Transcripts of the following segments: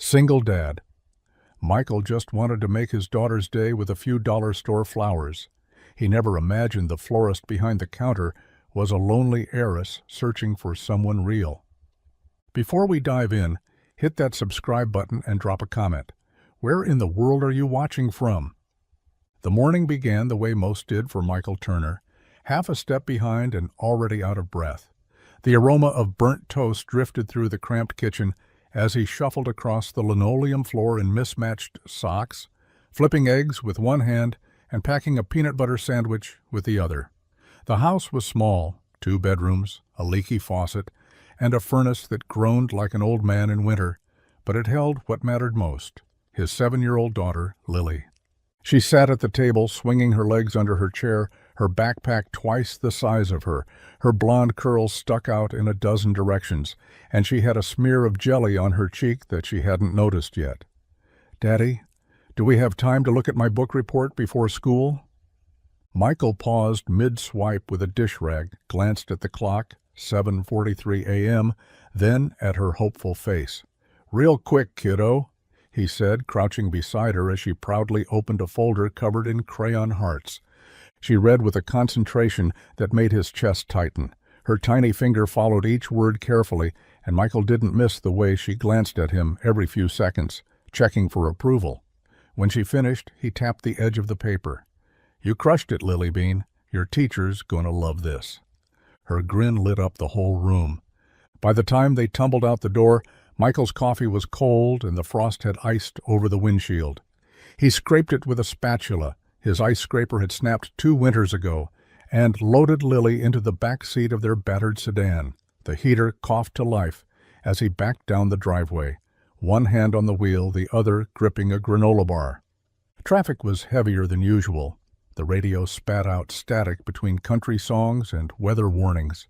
Single dad. Michael just wanted to make his daughter's day with a few dollar store flowers. He never imagined the florist behind the counter was a lonely heiress searching for someone real. Before we dive in, hit that subscribe button and drop a comment. Where in the world are you watching from? The morning began the way most did for Michael Turner, half a step behind and already out of breath. The aroma of burnt toast drifted through the cramped kitchen as he shuffled across the linoleum floor in mismatched socks, flipping eggs with one hand and packing a peanut butter sandwich with the other. The house was small, 2 bedrooms, a leaky faucet, and a furnace that groaned like an old man in winter, but it held what mattered most, his 7-year-old daughter, Lily. She sat at the table, swinging her legs under her chair, her backpack twice the size of her. Her blonde curls stuck out in a dozen directions, and she had a smear of jelly on her cheek that she hadn't noticed yet. "Daddy, do we have time to look at my book report before school?" Michael paused mid-swipe with a dish rag, glanced at the clock, 7:43 a.m., then at her hopeful face. "Real quick, kiddo," he said, crouching beside her as she proudly opened a folder covered in crayon hearts. She read with a concentration that made his chest tighten. Her tiny finger followed each word carefully, and Michael didn't miss the way she glanced at him every few seconds, checking for approval. When she finished, he tapped the edge of the paper. "You crushed it, Lily Bean. Your teacher's gonna love this." Her grin lit up the whole room. By the time they tumbled out the door, Michael's coffee was cold and the frost had iced over the windshield. He scraped it with a spatula. His ice scraper had snapped 2 winters ago, and loaded Lily into the back seat of their battered sedan. The heater coughed to life as he backed down the driveway, one hand on the wheel, the other gripping a granola bar. Traffic was heavier than usual. The radio spat out static between country songs and weather warnings.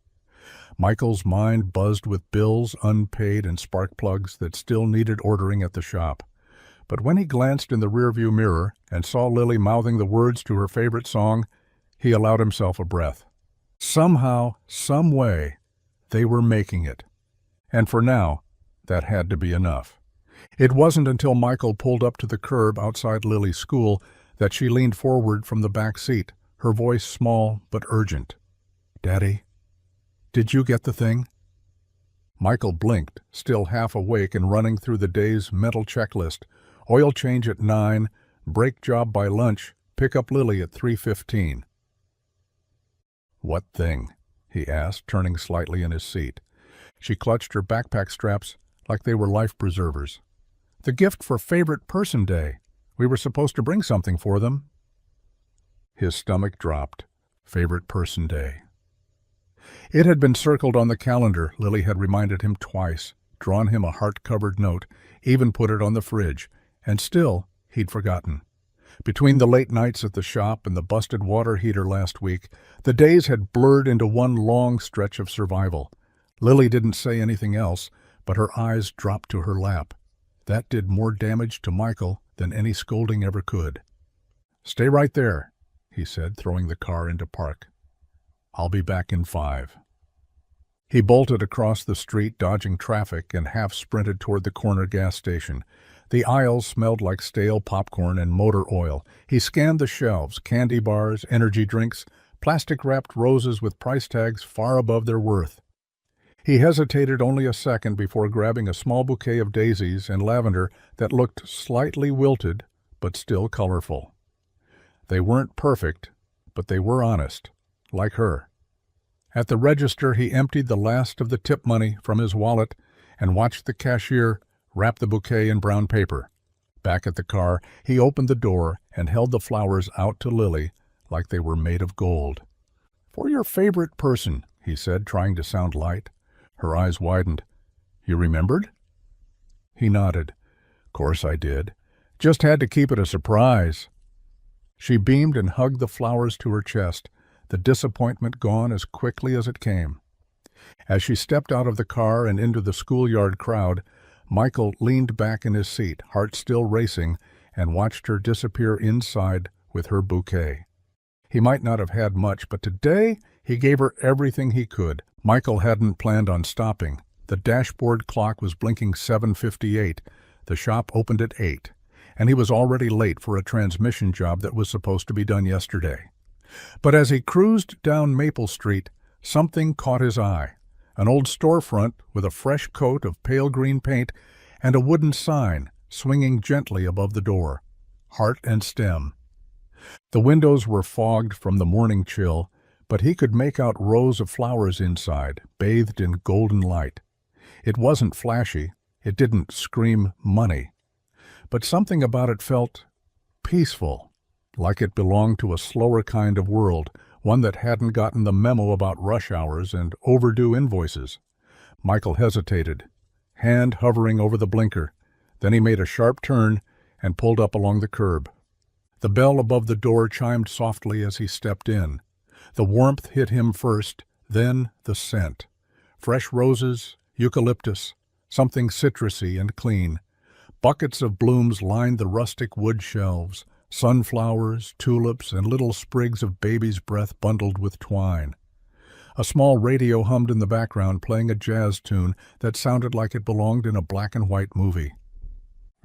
Michael's mind buzzed with bills, unpaid, and spark plugs that still needed ordering at the shop. But when he glanced in the rearview mirror and saw Lily mouthing the words to her favorite song, he allowed himself a breath. Somehow, some way, they were making it. And for now, that had to be enough. It wasn't until Michael pulled up to the curb outside Lily's school that she leaned forward from the back seat, her voice small but urgent. "Daddy, did you get the thing?" Michael blinked, still half awake and running through the day's mental checklist. Oil change at 9, brake job by lunch, pick up Lily at 3:15. "What thing?" he asked, turning slightly in his seat. She clutched her backpack straps like they were life preservers. "The gift for Favorite Person Day. We were supposed to bring something for them." His stomach dropped. Favorite Person Day. It had been circled on the calendar. Lily had reminded him twice, drawn him a heart-covered note, even put it on the fridge, and still he'd forgotten. Between the late nights at the shop and the busted water heater last week, the days had blurred into one long stretch of survival. Lily didn't say anything else, but her eyes dropped to her lap. That did more damage to Michael than any scolding ever could. "Stay right there," he said, throwing the car into park. "I'll be back in 5. He bolted across the street, dodging traffic, and half-sprinted toward the corner gas station. The aisles smelled like stale popcorn and motor oil. He scanned the shelves, candy bars, energy drinks, plastic-wrapped roses with price tags far above their worth. He hesitated only a second before grabbing a small bouquet of daisies and lavender that looked slightly wilted, but still colorful. They weren't perfect, but they were honest, like her. At the register, he emptied the last of the tip money from his wallet and watched the cashier wrap the bouquet in brown paper. Back at the car, he opened the door and held the flowers out to Lily like they were made of gold. "For your favorite person," he said, trying to sound light. Her eyes widened. "You remembered?" He nodded. "Course I did. Just had to keep it a surprise." She beamed and hugged the flowers to her chest, the disappointment gone as quickly as it came. As she stepped out of the car and into the schoolyard crowd, Michael leaned back in his seat, heart still racing, and watched her disappear inside with her bouquet. He might not have had much, but today he gave her everything he could. Michael hadn't planned on stopping. The dashboard clock was blinking 7:58. The shop opened at 8, and he was already late for a transmission job that was supposed to be done yesterday. But as he cruised down Maple Street, something caught his eye. An old storefront with a fresh coat of pale green paint and a wooden sign swinging gently above the door. Heart and Stem. The windows were fogged from the morning chill, but he could make out rows of flowers inside, bathed in golden light. It wasn't flashy, it didn't scream money, but something about it felt peaceful, like it belonged to a slower kind of world, one that hadn't gotten the memo about rush hours and overdue invoices. Michael hesitated, hand hovering over the blinker. Then he made a sharp turn and pulled up along the curb. The bell above the door chimed softly as he stepped in. The warmth hit him first, then the scent. Fresh roses, eucalyptus, something citrusy and clean. Buckets of blooms lined the rustic wood shelves, sunflowers, tulips, and little sprigs of baby's breath bundled with twine. A small radio hummed in the background, playing a jazz tune that sounded like it belonged in a black-and-white movie.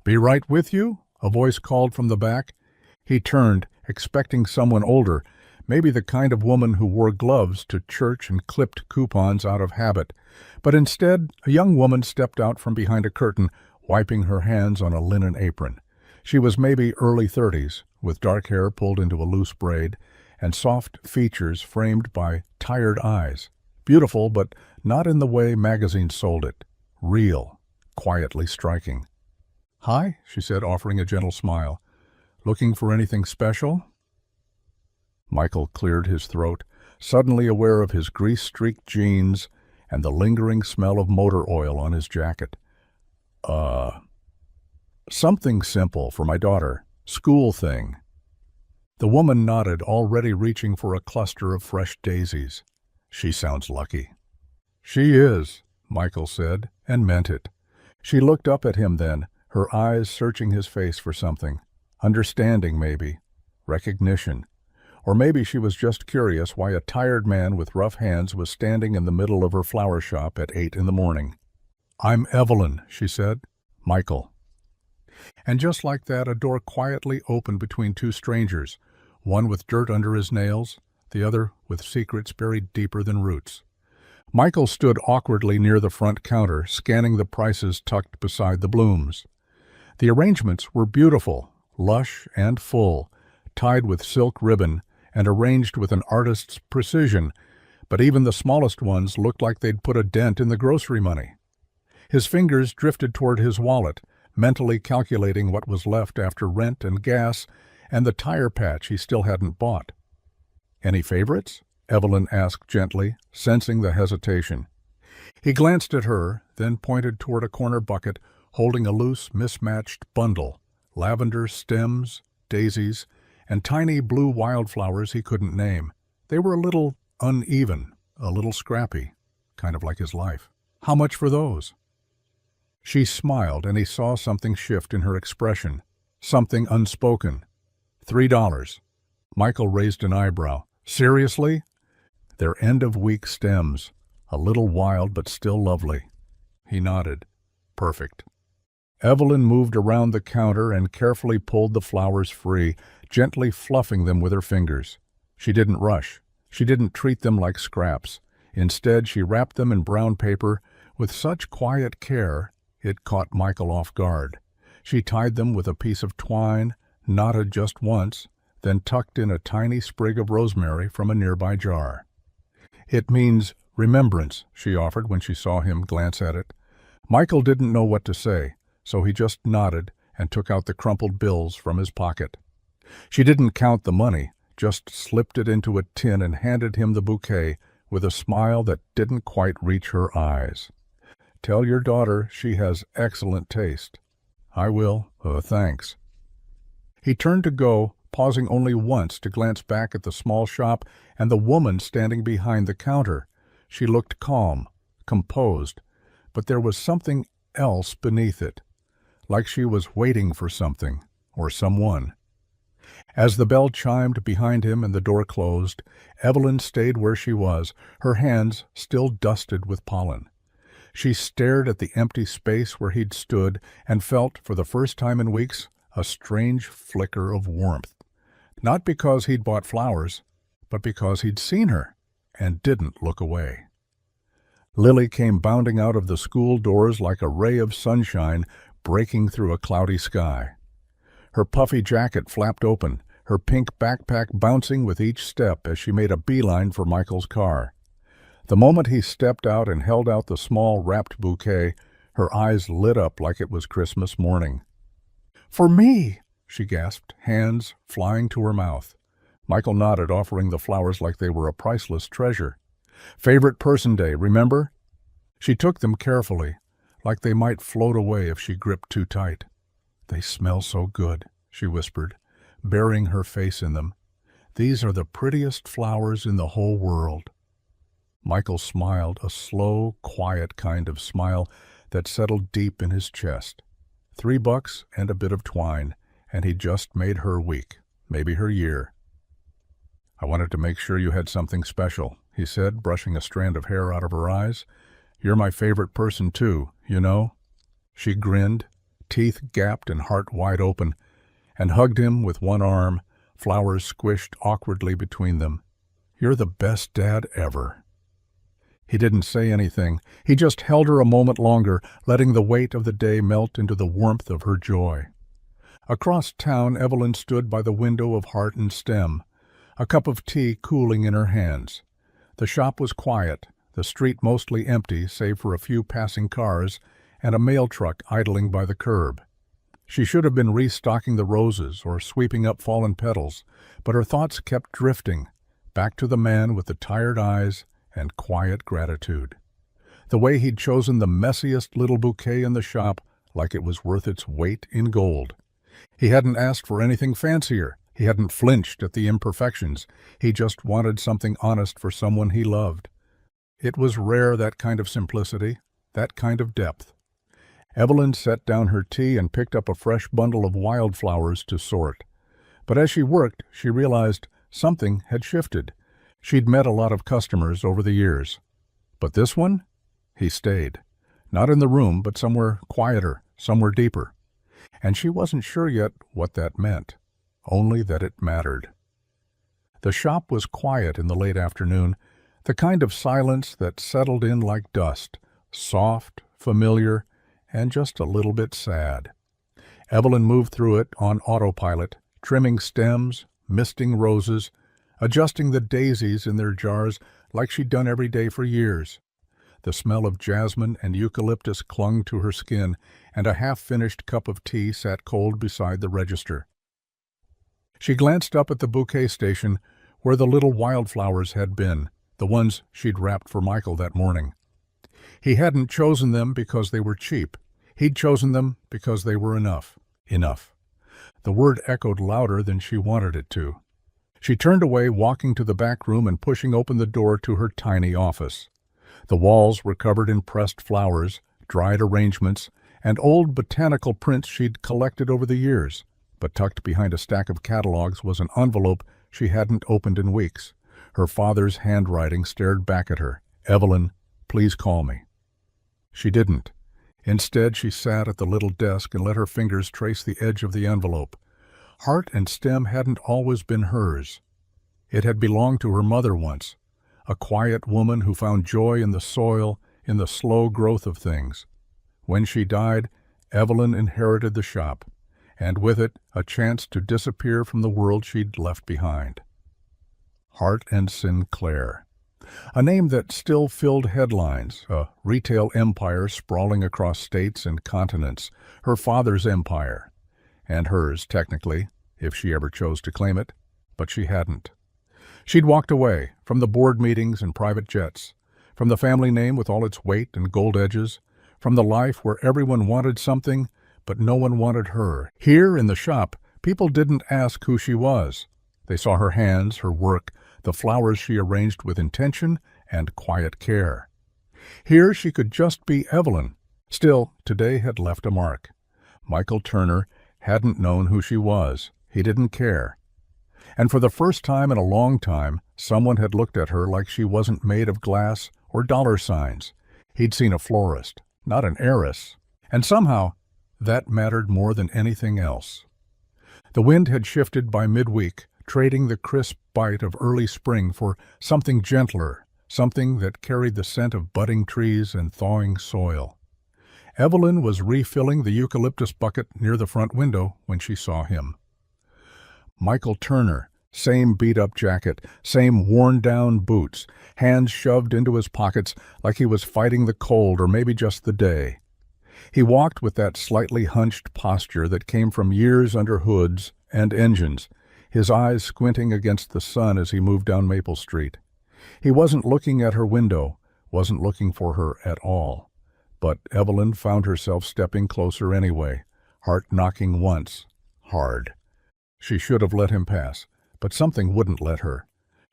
"Be right with you?" a voice called from the back. He turned, expecting someone older, maybe the kind of woman who wore gloves to church and clipped coupons out of habit. But instead, a young woman stepped out from behind a curtain, wiping her hands on a linen apron. She was maybe early 30s, with dark hair pulled into a loose braid, and soft features framed by tired eyes. Beautiful, but not in the way magazines sold it. Real, quietly striking. "Hi," she said, offering a gentle smile. "Looking for anything special?" Michael cleared his throat, suddenly aware of his grease-streaked jeans and the lingering smell of motor oil on his jacket. Something simple for my daughter. School thing." The woman nodded, already reaching for a cluster of fresh daisies. "She sounds lucky." "She is," Michael said, and meant it. She looked up at him then, her eyes searching his face for something. Understanding, maybe. Recognition. Or maybe she was just curious why a tired man with rough hands was standing in the middle of her flower shop at 8 in the morning. "I'm Evelyn," she said. "Michael." And just like that, a door quietly opened between two strangers, one with dirt under his nails, the other with secrets buried deeper than roots. Michael stood awkwardly near the front counter, scanning the prices tucked beside the blooms. The arrangements were beautiful, lush and full, tied with silk ribbon and arranged with an artist's precision, but even the smallest ones looked like they'd put a dent in the grocery money. His fingers drifted toward his wallet, mentally calculating what was left after rent and gas and the tire patch he still hadn't bought. "Any favorites?" Evelyn asked gently, sensing the hesitation. He glanced at her, then pointed toward a corner bucket holding a loose, mismatched bundle, lavender stems, daisies, and tiny blue wildflowers he couldn't name. They were a little uneven, a little scrappy, kind of like his life. "How much for those?" She smiled, and he saw something shift in her expression, something unspoken. $3. Michael raised an eyebrow. "Seriously?" "They're end-of-week stems, a little wild but still lovely." He nodded. "Perfect." Evelyn moved around the counter and carefully pulled the flowers free, gently fluffing them with her fingers. She didn't rush. She didn't treat them like scraps. Instead, she wrapped them in brown paper with such quiet care it caught Michael off guard. She tied them with a piece of twine, knotted just once, then tucked in a tiny sprig of rosemary from a nearby jar. "It means remembrance," she offered when she saw him glance at it. Michael didn't know what to say, so he just nodded and took out the crumpled bills from his pocket. She didn't count the money, just slipped it into a tin and handed him the bouquet with a smile that didn't quite reach her eyes. "Tell your daughter she has excellent taste." "I will. Thanks." He turned to go, pausing only once to glance back at the small shop and the woman standing behind the counter. She looked calm, composed, but there was something else beneath it, like she was waiting for something or someone. As the bell chimed behind him and the door closed, Evelyn stayed where she was, her hands still dusted with pollen. She stared at the empty space where he'd stood and felt, for the first time in weeks, a strange flicker of warmth. Not because he'd bought flowers, but because he'd seen her and didn't look away. Lily came bounding out of the school doors like a ray of sunshine breaking through a cloudy sky. Her puffy jacket flapped open, her pink backpack bouncing with each step as she made a beeline for Michael's car. The moment he stepped out and held out the small wrapped bouquet, her eyes lit up like it was Christmas morning. "For me!" she gasped, hands flying to her mouth. Michael nodded, offering the flowers like they were a priceless treasure. "Favorite person day, remember?" She took them carefully, like they might float away if she gripped too tight. "They smell so good," she whispered, burying her face in them. "These are the prettiest flowers in the whole world." Michael smiled, a slow, quiet kind of smile that settled deep in his chest. $3 and a bit of twine, and he just made her week, maybe her year. "I wanted to make sure you had something special," he said, brushing a strand of hair out of her eyes. "You're my favorite person, too, you know." She grinned, teeth gapped and heart wide open, and hugged him with one arm, flowers squished awkwardly between them. "You're the best dad ever." He didn't say anything. He just held her a moment longer, letting the weight of the day melt into the warmth of her joy. Across town, Evelyn stood by the window of Heart and Stem, a cup of tea cooling in her hands. The shop was quiet, the street mostly empty save for a few passing cars and a mail truck idling by the curb. She should have been restocking the roses or sweeping up fallen petals, but her thoughts kept drifting, back to the man with the tired eyes and quiet gratitude. The way he'd chosen the messiest little bouquet in the shop like it was worth its weight in gold. He hadn't asked for anything fancier. He hadn't flinched at the imperfections. He just wanted something honest for someone he loved. It was rare, that kind of simplicity, that kind of depth. Evelyn set down her tea and picked up a fresh bundle of wildflowers to sort. But as she worked, she realized something had shifted. She'd met a lot of customers over the years. But this one? He stayed. Not in the room, but somewhere quieter, somewhere deeper. And she wasn't sure yet what that meant, only that it mattered. The shop was quiet in the late afternoon, the kind of silence that settled in like dust, soft, familiar, and just a little bit sad. Evelyn moved through it on autopilot, trimming stems, misting roses, adjusting the daisies in their jars like she'd done every day for years. The smell of jasmine and eucalyptus clung to her skin, and a half-finished cup of tea sat cold beside the register. She glanced up at the bouquet station where the little wildflowers had been, the ones she'd wrapped for Michael that morning. He hadn't chosen them because they were cheap. He'd chosen them because they were enough. Enough. The word echoed louder than she wanted it to. She turned away, walking to the back room and pushing open the door to her tiny office. The walls were covered in pressed flowers, dried arrangements, and old botanical prints she'd collected over the years. But tucked behind a stack of catalogs was an envelope she hadn't opened in weeks. Her father's handwriting stared back at her. "Evelyn, please call me." She didn't. Instead, she sat at the little desk and let her fingers trace the edge of the envelope. Heart and Stem hadn't always been hers. It had belonged to her mother once, a quiet woman who found joy in the soil, in the slow growth of things. When she died, Evelyn inherited the shop, and with it a chance to disappear from the world she'd left behind. Hart and Sinclair. A name that still filled headlines, a retail empire sprawling across states and continents, her father's empire. And hers, technically, if she ever chose to claim it, but she hadn't. She'd walked away from the board meetings and private jets, from the family name with all its weight and gold edges, from the life where everyone wanted something, but no one wanted her. Here in the shop, people didn't ask who she was. They saw her hands, her work, the flowers she arranged with intention and quiet care. Here she could just be Evelyn. Still, today had left a mark. Michael Turner hadn't known who she was. He didn't care. And for the first time in a long time, someone had looked at her like she wasn't made of glass or dollar signs. He'd seen a florist, not an heiress, and somehow that mattered more than anything else. The wind had shifted by midweek, trading the crisp bite of early spring for something gentler, something that carried the scent of budding trees and thawing soil. Evelyn was refilling the eucalyptus bucket near the front window when she saw him. Michael Turner, same beat-up jacket, same worn-down boots, hands shoved into his pockets like he was fighting the cold or maybe just the day. He walked with that slightly hunched posture that came from years under hoods and engines, his eyes squinting against the sun as he moved down Maple Street. He wasn't looking at her window, wasn't looking for her at all. But Evelyn found herself stepping closer anyway, heart knocking once, hard. She should have let him pass, but something wouldn't let her.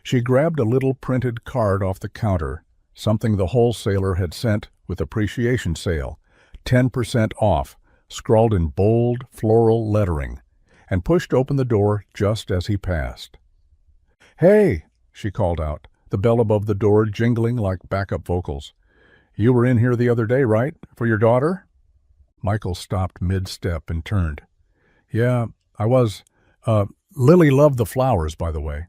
She grabbed a little printed card off the counter, something the wholesaler had sent with appreciation sale, 10% off, scrawled in bold, floral lettering, and pushed open the door just as he passed. "Hey!" she called out, the bell above the door jingling like backup vocals. "You were in here the other day, right? For your daughter?" Michael stopped mid-step and turned. "Yeah, I was. Lily loved the flowers, by the way."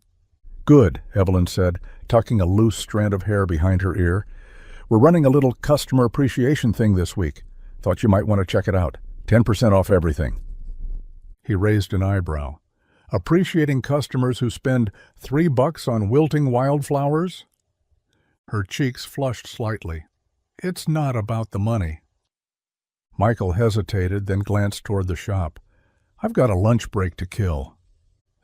"Good," Evelyn said, tucking a loose strand of hair behind her ear. "We're running a little customer appreciation thing this week. Thought you might want to check it out. 10% off everything." He raised an eyebrow. "Appreciating customers who spend $3 on wilting wildflowers?" Her cheeks flushed slightly. "It's not about the money." Michael hesitated, then glanced toward the shop. "I've got a lunch break to kill."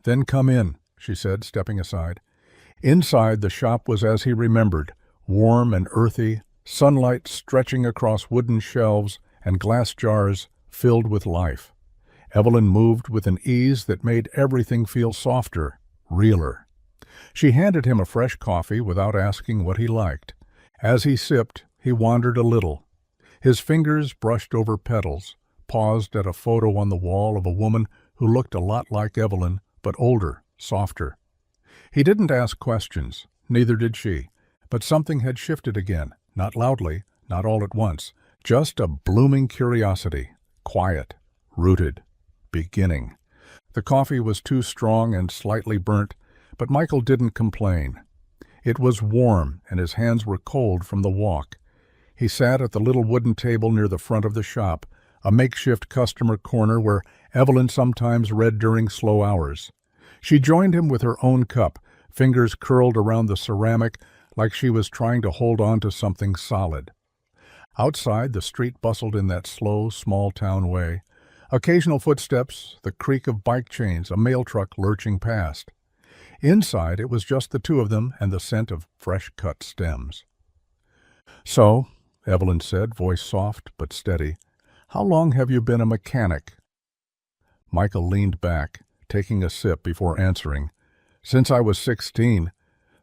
"Then come in," she said, stepping aside. Inside, the shop was as he remembered, warm and earthy, sunlight stretching across wooden shelves and glass jars filled with life. Evelyn moved with an ease that made everything feel softer, realer. She handed him a fresh coffee without asking what he liked. As he sipped, he wandered a little. His fingers brushed over petals, paused at a photo on the wall of a woman who looked a lot like Evelyn, but older, softer. He didn't ask questions, neither did she, but something had shifted again, not loudly, not all at once, just a blooming curiosity, quiet, rooted, beginning. The coffee was too strong and slightly burnt, but Michael didn't complain. It was warm, and his hands were cold from the walk. He sat at the little wooden table near the front of the shop, a makeshift customer corner where Evelyn sometimes read during slow hours. She joined him with her own cup, fingers curled around the ceramic like she was trying to hold on to something solid. Outside, the street bustled in that slow, small-town way. Occasional footsteps, the creak of bike chains, a mail truck lurching past. Inside, it was just the two of them and the scent of fresh-cut stems. "So," Evelyn said, voice soft but steady, "how long have you been a mechanic?" Michael leaned back, taking a sip before answering. "Since I was 16.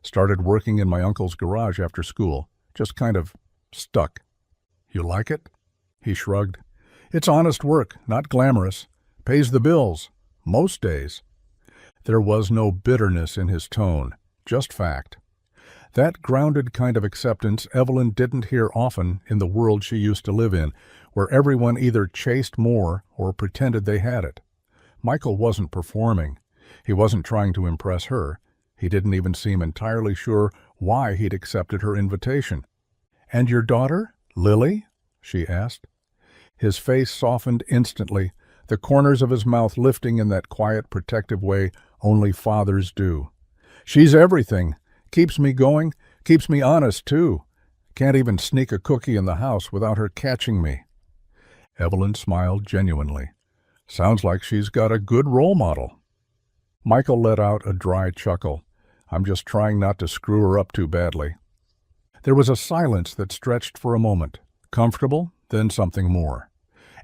Started working in my uncle's garage after school. Just kind of stuck." "You like it?" He shrugged. "It's honest work, not glamorous. Pays the bills. Most days." There was no bitterness in his tone, just fact. That grounded kind of acceptance Evelyn didn't hear often in the world she used to live in, where everyone either chased more or pretended they had it. Michael wasn't performing. He wasn't trying to impress her. He didn't even seem entirely sure why he'd accepted her invitation. "And your daughter, Lily?" she asked. His face softened instantly, the corners of his mouth lifting in that quiet, protective way only fathers do. "She's everything. Keeps me going, keeps me honest, too. Can't even sneak a cookie in the house without her catching me." Evelyn smiled genuinely. "Sounds like she's got a good role model." Michael let out a dry chuckle. "I'm just trying not to screw her up too badly." There was a silence that stretched for a moment, comfortable, then something more.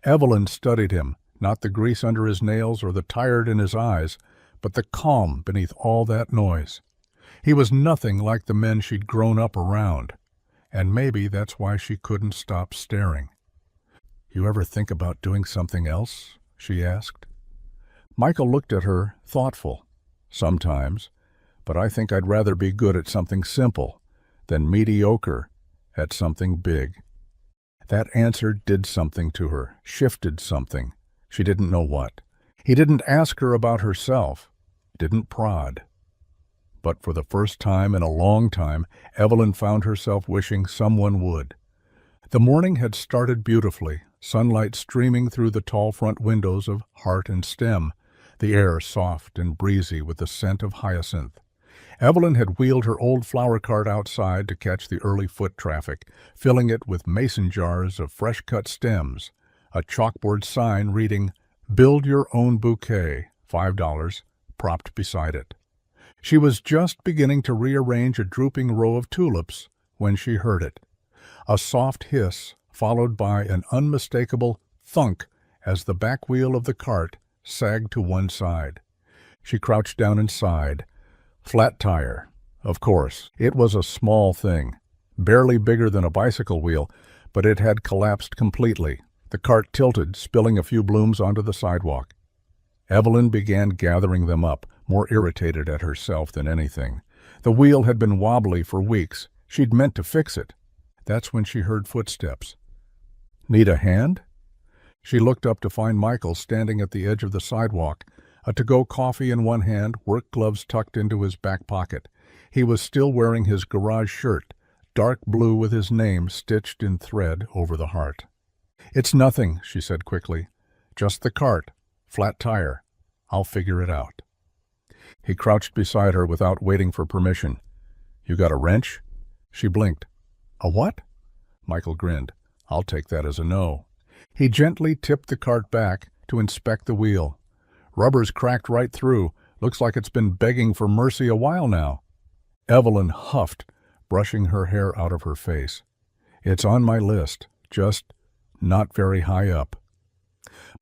Evelyn studied him, not the grease under his nails or the tired in his eyes, but the calm beneath all that noise. He was nothing like the men she'd grown up around, and maybe that's why she couldn't stop staring. "You ever think about doing something else?" she asked. Michael looked at her, thoughtful. "Sometimes, but I think I'd rather be good at something simple than mediocre at something big." That answer did something to her, shifted something. She didn't know what. He didn't ask her about herself, didn't prod. But for the first time in a long time, Evelyn found herself wishing someone would. The morning had started beautifully, sunlight streaming through the tall front windows of Heart and Stem, the air soft and breezy with the scent of hyacinth. Evelyn had wheeled her old flower cart outside to catch the early foot traffic, filling it with mason jars of fresh-cut stems, a chalkboard sign reading, "Build your own bouquet, $5, propped beside it. She was just beginning to rearrange a drooping row of tulips when she heard it. A soft hiss, followed by an unmistakable thunk as the back wheel of the cart sagged to one side. She crouched down and sighed. Flat tire. Of course, it was a small thing, barely bigger than a bicycle wheel, but it had collapsed completely. The cart tilted, spilling a few blooms onto the sidewalk. Evelyn began gathering them up, more irritated at herself than anything. The wheel had been wobbly for weeks. She'd meant to fix it. That's when she heard footsteps. "Need a hand?" She looked up to find Michael standing at the edge of the sidewalk, a to-go coffee in one hand, work gloves tucked into his back pocket. He was still wearing his garage shirt, dark blue with his name stitched in thread over the heart. "It's nothing," she said quickly. "Just the cart. Flat tire. I'll figure it out." He crouched beside her without waiting for permission. "You got a wrench?" She blinked. "A what?" Michael grinned. "I'll take that as a no." He gently tipped the cart back to inspect the wheel. "Rubber's cracked right through. Looks like it's been begging for mercy a while now." Evelyn huffed, brushing her hair out of her face. "It's on my list, just not very high up."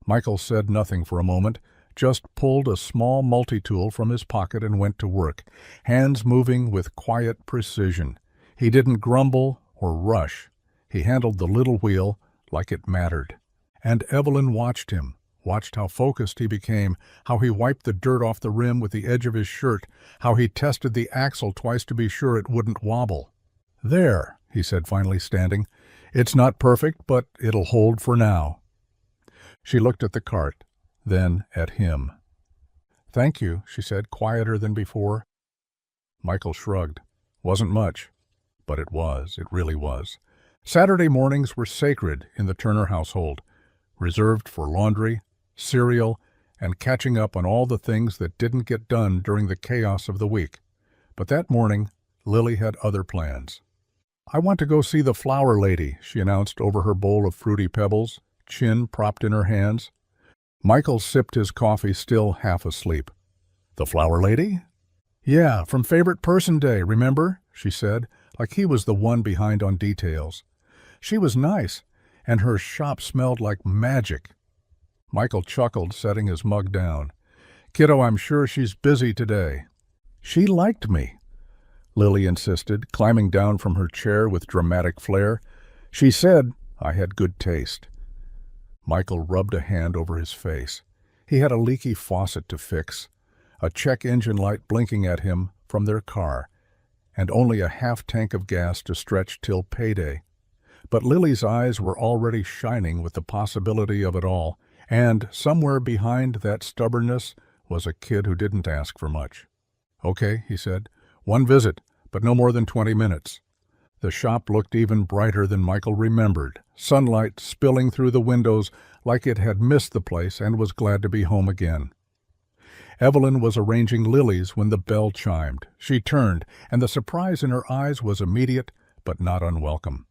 Michael said nothing for a moment, just pulled a small multi-tool from his pocket and went to work, hands moving with quiet precision. He didn't grumble or rush. He handled the little wheel like it mattered. And Evelyn watched him, watched how focused he became, how he wiped the dirt off the rim with the edge of his shirt, how he tested the axle twice to be sure it wouldn't wobble. "There," he said, finally standing. "It's not perfect, but it'll hold for now." She looked at the cart, then at him. "Thank you," she said, quieter than before. Michael shrugged. "Wasn't much." But it was. It really was. Saturday mornings were sacred in the Turner household, reserved for laundry, cereal, and catching up on all the things that didn't get done during the chaos of the week. But that morning, Lily had other plans. "I want to go see the flower lady," she announced over her bowl of fruity pebbles, chin propped in her hands. Michael sipped his coffee, still half asleep. "The flower lady?" "Yeah, from Favorite Person Day, remember?" she said, like he was the one behind on details. "She was nice, and her shop smelled like magic." Michael chuckled, setting his mug down. "Kiddo, I'm sure she's busy today." "She liked me," Lily insisted, climbing down from her chair with dramatic flair. "She said I had good taste." Michael rubbed a hand over his face. He had a leaky faucet to fix, a check engine light blinking at him from their car, and only a half tank of gas to stretch till payday. But Lily's eyes were already shining with the possibility of it all, and somewhere behind that stubbornness was a kid who didn't ask for much. "Okay," he said. "One visit, but no more than 20 minutes." The shop looked even brighter than Michael remembered, sunlight spilling through the windows like it had missed the place and was glad to be home again. Evelyn was arranging lilies when the bell chimed. She turned, and the surprise in her eyes was immediate but not unwelcome.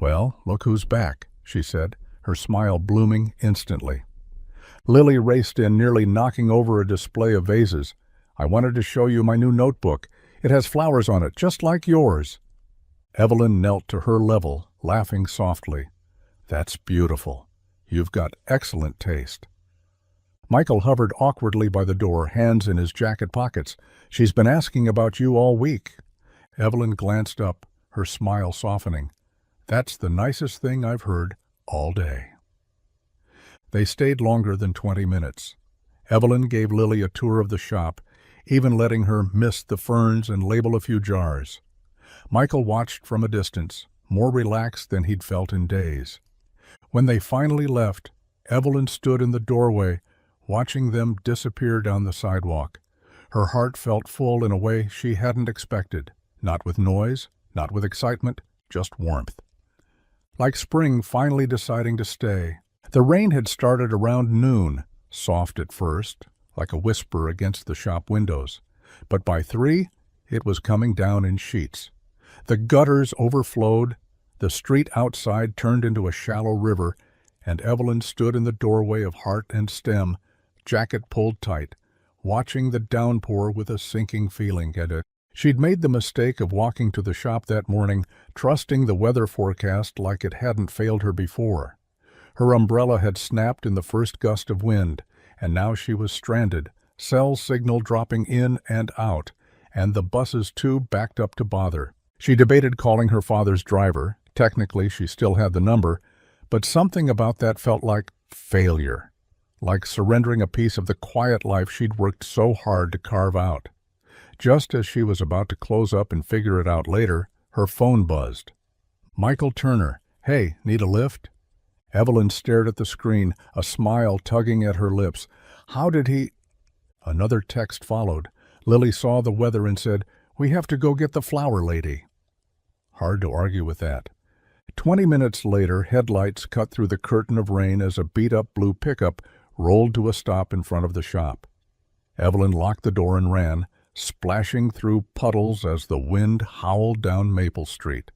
"Well, look who's back," she said, her smile blooming instantly. Lily raced in, nearly knocking over a display of vases. "I wanted to show you my new notebook. It has flowers on it, just like yours." Evelyn knelt to her level, laughing softly. "That's beautiful. You've got excellent taste." Michael hovered awkwardly by the door, hands in his jacket pockets. "She's been asking about you all week." Evelyn glanced up, her smile softening. "That's the nicest thing I've heard all day." They stayed longer than 20 minutes. Evelyn gave Lily a tour of the shop, even letting her mist the ferns and label a few jars. Michael watched from a distance, more relaxed than he'd felt in days. When they finally left, Evelyn stood in the doorway, watching them disappear down the sidewalk. Her heart felt full in a way she hadn't expected, not with noise, not with excitement, just warmth. Like spring finally deciding to stay. The rain had started around noon, soft at first, like a whisper against the shop windows. But by 3, it was coming down in sheets. The gutters overflowed, the street outside turned into a shallow river, and Evelyn stood in the doorway of Heart and Stem, jacket pulled tight, watching the downpour with a sinking feeling at it. She'd made the mistake of walking to the shop that morning, trusting the weather forecast like it hadn't failed her before. Her umbrella had snapped in the first gust of wind, and now she was stranded, cell signal dropping in and out, and the buses too backed up to bother. She debated calling her father's driver. Technically, she still had the number, but something about that felt like failure, like surrendering a piece of the quiet life she'd worked so hard to carve out. Just as she was about to close up and figure it out later, her phone buzzed. Michael Turner. Hey, need a lift? Evelyn stared at the screen, a smile tugging at her lips. How did he... Another text followed. Lily saw the weather and said, "We have to go get the flower lady." Hard to argue with that. 20 minutes later, headlights cut through the curtain of rain as a beat-up blue pickup rolled to a stop in front of the shop. Evelyn locked the door and ran, splashing through puddles as the wind howled down Maple Street.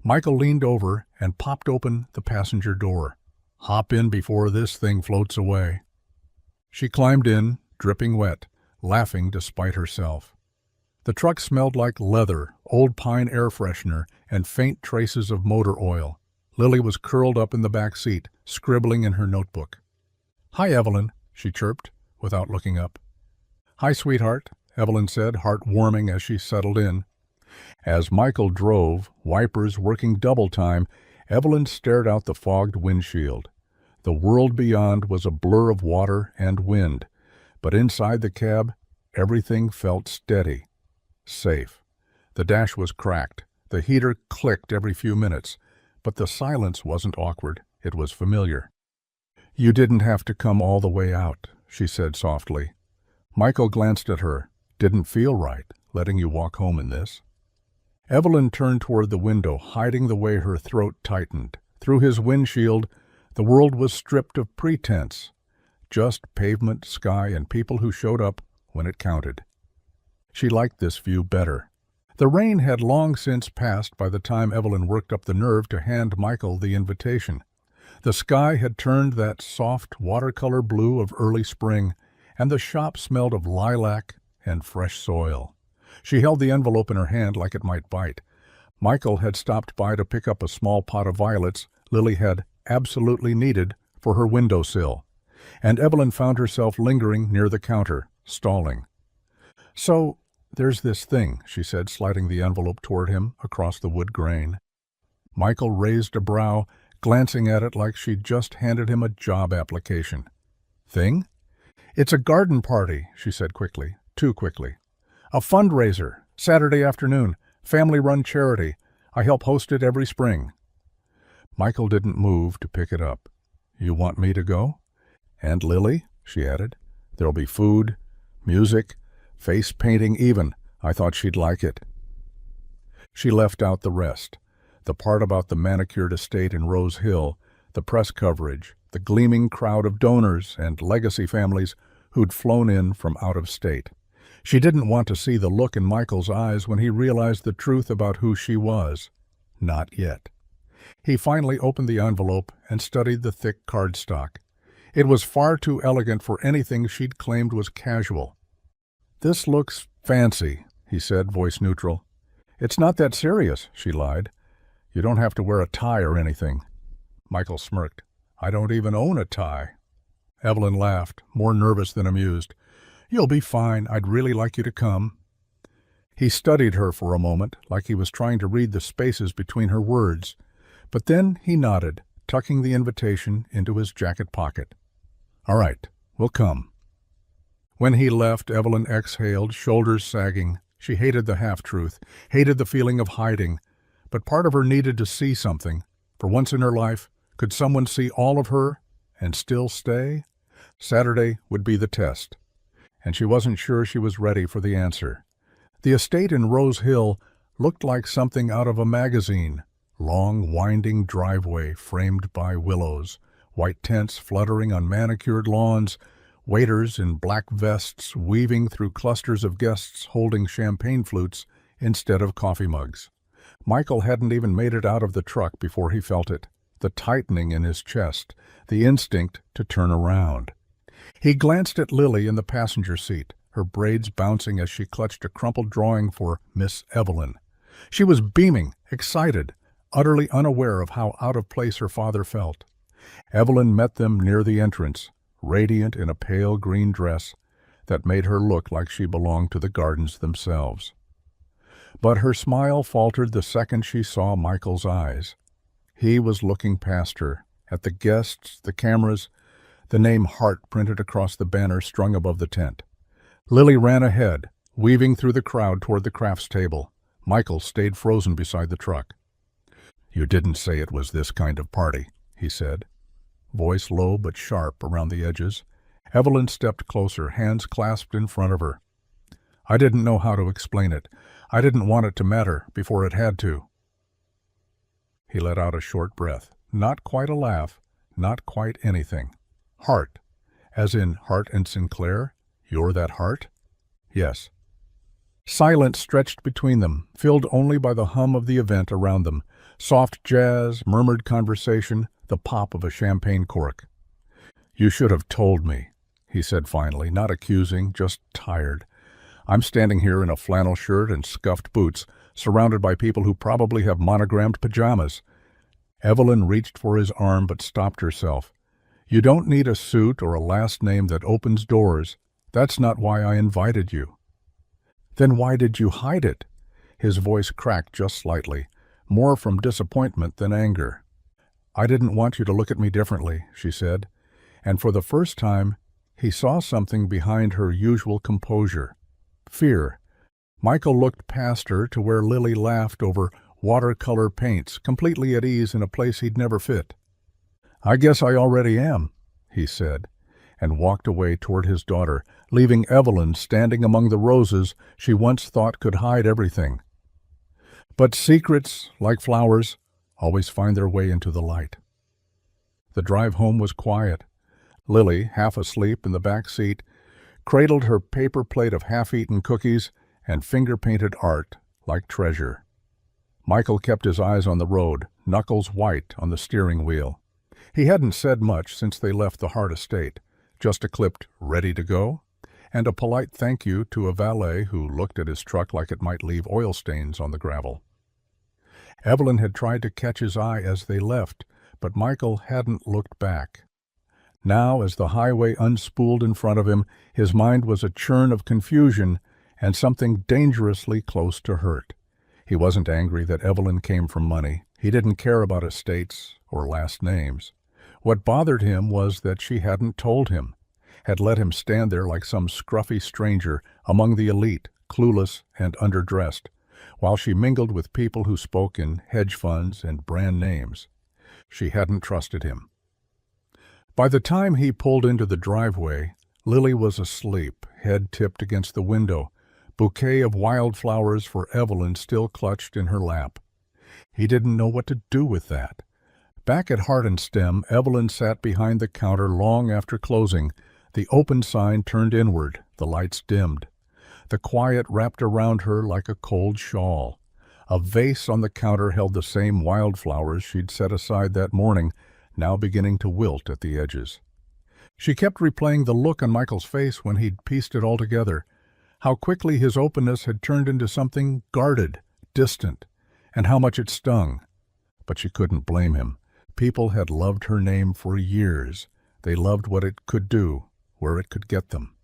Michael leaned over and popped open the passenger door. "Hop in before this thing floats away." She climbed in, dripping wet, laughing despite herself. The truck smelled like leather, old pine air freshener, and faint traces of motor oil. Lily was curled up in the back seat, scribbling in her notebook. "Hi, Evelyn," she chirped, without looking up. "Hi, sweetheart," Evelyn said, heart warming as she settled in. As Michael drove, wipers working double time, Evelyn stared out the fogged windshield. The world beyond was a blur of water and wind, but inside the cab, everything felt steady, safe. The dash was cracked. The heater clicked every few minutes, but the silence wasn't awkward. It was familiar. "You didn't have to come all the way out," she said softly. Michael glanced at her. "Didn't feel right, letting you walk home in this." Evelyn turned toward the window, hiding the way her throat tightened. Through his windshield, the world was stripped of pretense. Just pavement, sky, and people who showed up when it counted. She liked this view better. The rain had long since passed by the time Evelyn worked up the nerve to hand Michael the invitation. The sky had turned that soft watercolor blue of early spring, and the shop smelled of lilac and fresh soil. She held the envelope in her hand like it might bite. Michael had stopped by to pick up a small pot of violets Lily had absolutely needed for her windowsill, and Evelyn found herself lingering near the counter, stalling. "So, there's this thing," she said, sliding the envelope toward him across the wood grain. Michael raised a brow, glancing at it like she'd just handed him a job application. "Thing? It's a garden party," she said quickly, too quickly. "A fundraiser, Saturday afternoon, family-run charity. I help host it every spring." Michael didn't move to pick it up. "You want me to go?" "And Lily," she added. "There'll be food, music, face painting even. I thought she'd like it." She left out the rest. The part about the manicured estate in Rose Hill, the press coverage, the gleaming crowd of donors and legacy families who'd flown in from out of state. She didn't want to see the look in Michael's eyes when he realized the truth about who she was. Not yet. He finally opened the envelope and studied the thick cardstock. It was far too elegant for anything she'd claimed was casual. "This looks fancy," he said, voice neutral. "It's not that serious," she lied. "You don't have to wear a tie or anything." Michael smirked. "I don't even own a tie." Evelyn laughed, more nervous than amused. "You'll be fine. I'd really like you to come." He studied her for a moment, like he was trying to read the spaces between her words. But then he nodded, tucking the invitation into his jacket pocket. "All right, we'll come." When he left, Evelyn exhaled, shoulders sagging. She hated the half-truth, hated the feeling of hiding, but part of her needed to see something. For once in her life, could someone see all of her and still stay? Saturday would be the test, and she wasn't sure she was ready for the answer. The estate in Rose Hill looked like something out of a magazine. Long, winding driveway framed by willows, white tents fluttering on manicured lawns, waiters in black vests weaving through clusters of guests holding champagne flutes instead of coffee mugs. Michael hadn't even made it out of the truck before he felt it, the tightening in his chest, the instinct to turn around. He glanced at Lily in the passenger seat, her braids bouncing as she clutched a crumpled drawing for Miss Evelyn. She was beaming, excited, utterly unaware of how out of place her father felt. Evelyn met them near the entrance, radiant in a pale green dress that made her look like she belonged to the gardens themselves. But her smile faltered the second she saw Michael's eyes. He was looking past her, at the guests, the cameras, the name Hart printed across the banner strung above the tent. Lily ran ahead, weaving through the crowd toward the crafts table. Michael stayed frozen beside the truck. "You didn't say it was this kind of party," he said, voice low but sharp around the edges. Evelyn stepped closer, hands clasped in front of her. "I didn't know how to explain it. I didn't want it to matter before it had to." He let out a short breath. Not quite a laugh, not quite anything. "Hart, as in Hart and Sinclair? You're that Hart?" "Yes." Silence stretched between them, filled only by the hum of the event around them. Soft jazz, murmured conversation, the pop of a champagne cork. "You should have told me," he said finally, not accusing, just tired. "I'm standing here in a flannel shirt and scuffed boots, surrounded by people who probably have monogrammed pajamas." Evelyn reached for his arm but stopped herself. "You don't need a suit or a last name that opens doors. That's not why I invited you." "Then why did you hide it?" His voice cracked just slightly, more from disappointment than anger. "I didn't want you to look at me differently," she said, and for the first time he saw something behind her usual composure. Fear. Michael looked past her to where Lily laughed over watercolor paints, completely at ease in a place he'd never fit. "I guess I already am," he said, and walked away toward his daughter, leaving Evelyn standing among the roses she once thought could hide everything. But secrets, like flowers, always find their way into the light. The drive home was quiet. Lily, half asleep in the back seat, cradled her paper plate of half-eaten cookies and finger-painted art like treasure. Michael kept his eyes on the road, knuckles white on the steering wheel. He hadn't said much since they left the Hart estate, just a clipped "ready to go" and a polite thank you to a valet who looked at his truck like it might leave oil stains on the gravel. Evelyn had tried to catch his eye as they left, but Michael hadn't looked back. Now, as the highway unspooled in front of him, his mind was a churn of confusion and something dangerously close to hurt. He wasn't angry that Evelyn came from money. He didn't care about estates or last names. What bothered him was that she hadn't told him, had let him stand there like some scruffy stranger among the elite, clueless and underdressed, while she mingled with people who spoke in hedge funds and brand names. She hadn't trusted him. By the time he pulled into the driveway, Lily was asleep, head tipped against the window, bouquet of wildflowers for Evelyn still clutched in her lap. He didn't know what to do with that. Back at Heart and Stem, Evelyn sat behind the counter long after closing, the open sign turned inward, the lights dimmed. The quiet wrapped around her like a cold shawl. A vase on the counter held the same wildflowers she'd set aside that morning, now beginning to wilt at the edges. She kept replaying the look on Michael's face when he'd pieced it all together, how quickly his openness had turned into something guarded, distant, and how much it stung. But she couldn't blame him. People had loved her name for years. They loved what it could do, where it could get them.